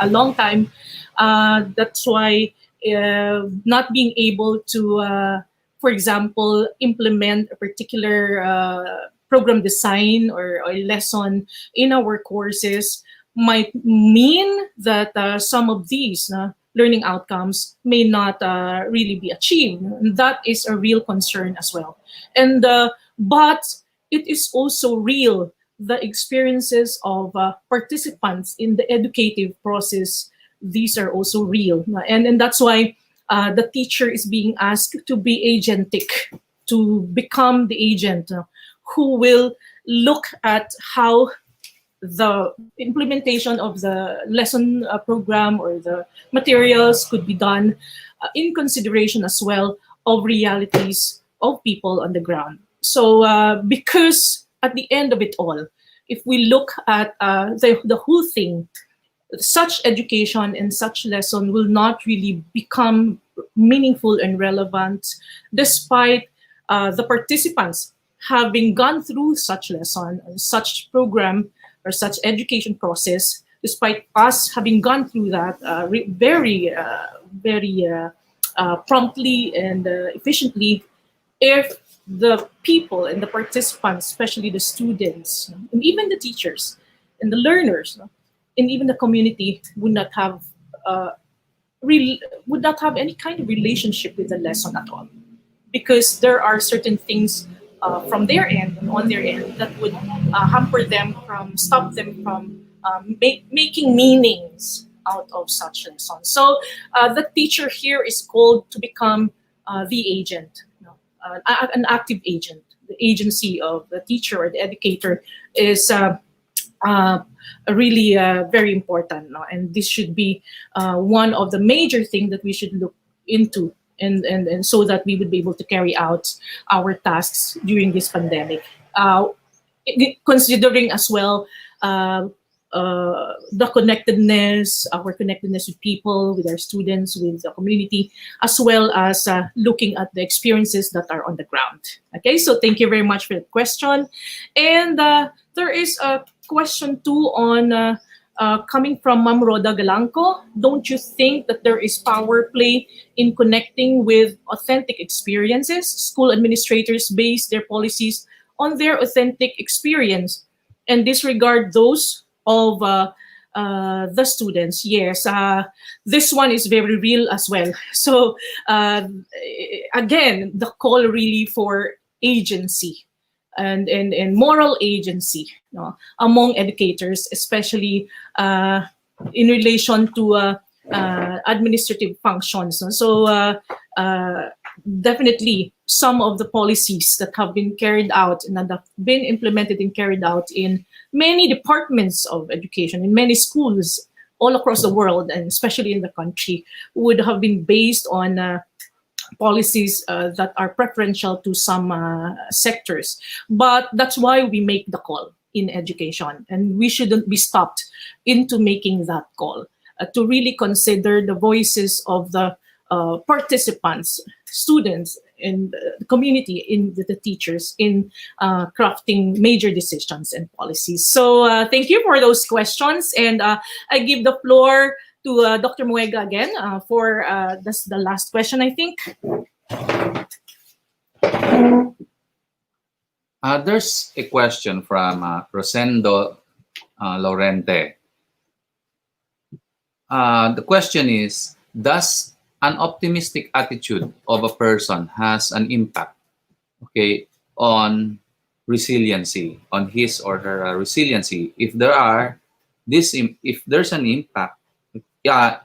a long time. That's why not being able to, for example, implement a particular program design or lesson in our courses might mean that some of these learning outcomes may not really be achieved. And that is a real concern as well. And but it is also real, the experiences of participants in the educative process, these are also real. And that's why the teacher is being asked to be agentic, to become the agent who will look at how the implementation of the lesson program or the materials could be done in consideration as well of realities of people on the ground. So because at the end of it all, if we look at the whole thing, such education and such lesson will not really become meaningful and relevant despite the participants having gone through such lesson, such program, or such education process, despite us having gone through that very promptly and efficiently, if the people and the participants, especially the students, and even the teachers and the learners, and even the community would not have any kind of relationship with the lesson at all, because there are certain things from their end and on their end that would hamper them stop them from making meanings out of such lessons. So the teacher here is called to become the agent, an active agent. The agency of the teacher or the educator is really very important, and this should be one of the major things that we should look into, and so that we would be able to carry out our tasks during this pandemic, considering as well the connectedness, our connectedness with people, with our students, with the community, as well as looking at the experiences that are on the ground. Okay, so thank you very much for the question. And there is a question too on coming from Ma'am Roda Galanco. Don't you think that there is power play in connecting with authentic experiences? School administrators base their policies on their authentic experience and disregard those of the students. Yes, this one is very real as well. So again, the call really for agency and moral agency, among educators, especially in relation to administrative functions. So definitely some of the policies that have been carried out and that have been implemented and carried out in many departments of education, in many schools all across the world, and especially in the country, would have been based on policies that are preferential to some sectors. But that's why we make the call in education, and we shouldn't be stopped into making that call to really consider the voices of the participants, students, in the community, in the teachers, in crafting major decisions and policies. So thank you for those questions, and I give the floor to Dr. Muega again for that's the last question, I think. There's a question from Rosendo Lorente. The question is, does an optimistic attitude of a person has an impact, okay, on resiliency, on his or her resiliency? If there's an impact, yeah,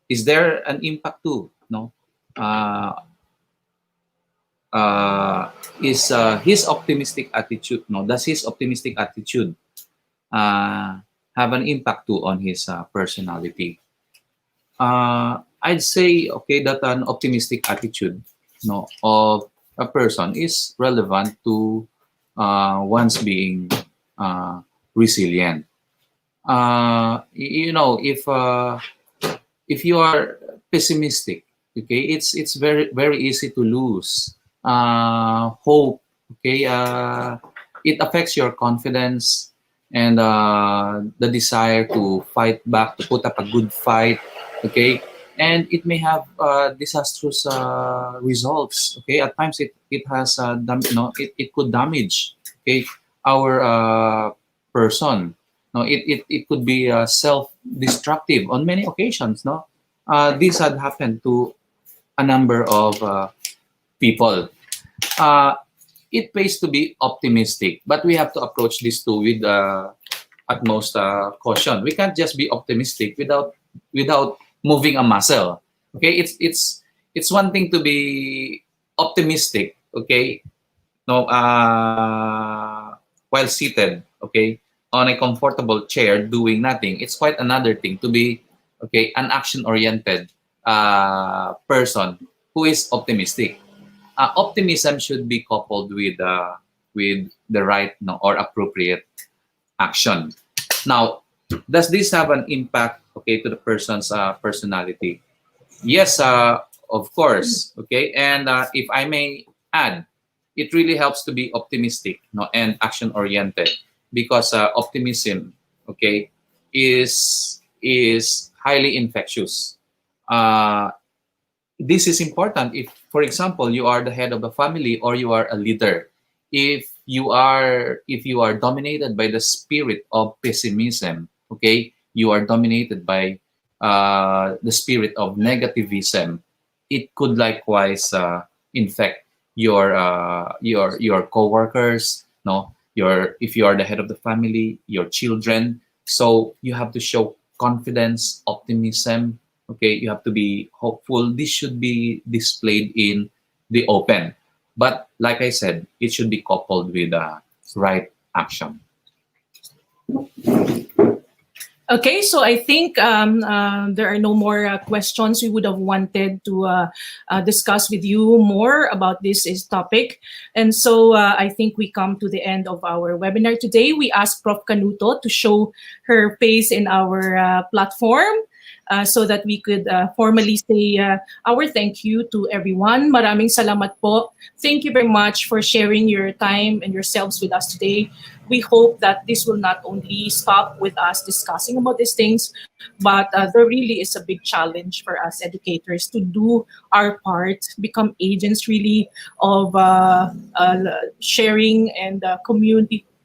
is there an impact too? No. Is his optimistic attitude? No. Does his optimistic attitude have an impact too on his personality? I'd say, okay, that an optimistic attitude, of a person is relevant to one's being resilient. If you are pessimistic, okay, it's very easy to lose hope. Okay, it affects your confidence and the desire to fight back, to put up a good fight. Okay, and it may have disastrous results. Okay, at times it has it could damage, okay, our person. No, it could be self-destructive on many occasions. No, this had happened to a number of people. It pays to be optimistic, but we have to approach this too with utmost caution. We can't just be optimistic without moving a muscle. Okay, it's one thing to be optimistic, okay, no, while seated, okay, on a comfortable chair doing nothing, it's quite another thing to be, okay, an action-oriented person who is optimistic. Optimism should be coupled with the right, no, or appropriate action. Now, does this have an impact, okay, to the person's personality? Yes, of course. Okay, and if I may add, it really helps to be optimistic, no, and action oriented, because optimism, okay, is highly infectious. This is important if, for example, you are the head of the family or you are a leader. If you are dominated by the spirit of pessimism, okay, you are dominated by the spirit of negativism, it could likewise infect your coworkers, no, if you are the head of the family, your children. So you have to show confidence, optimism. Okay, you have to be hopeful. This should be displayed in the open, but like I said, it should be coupled with right action. Okay, so I think there are no more questions. We would have wanted to discuss with you more about this topic. And so I think we come to the end of our webinar today. We asked Prof. Canuto to show her face in our platform so that we could formally say our thank you to everyone. Maraming salamat po. Thank you very much for sharing your time and yourselves with us today. We hope that this will not only stop with us discussing about these things, but there really is a big challenge for us educators to do our part, become agents really of sharing and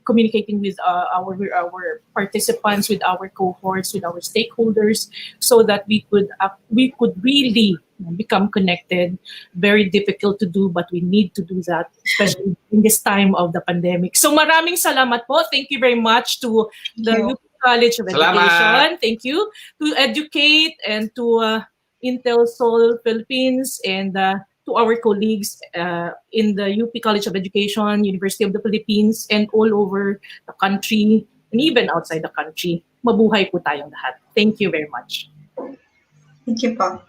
communicating with our participants, with our cohorts, with our stakeholders, so that we could really become connected. Very difficult to do, but we need to do that, especially in this time of the pandemic. So maraming salamat po. Thank you very much to the UP College of Education. Thank you to Educate and to SOLN Philippines and to our colleagues in the UP College of Education, University of the Philippines, and all over the country, and even outside the country. Mabuhay po tayong lahat. Thank you very much. Thank you po.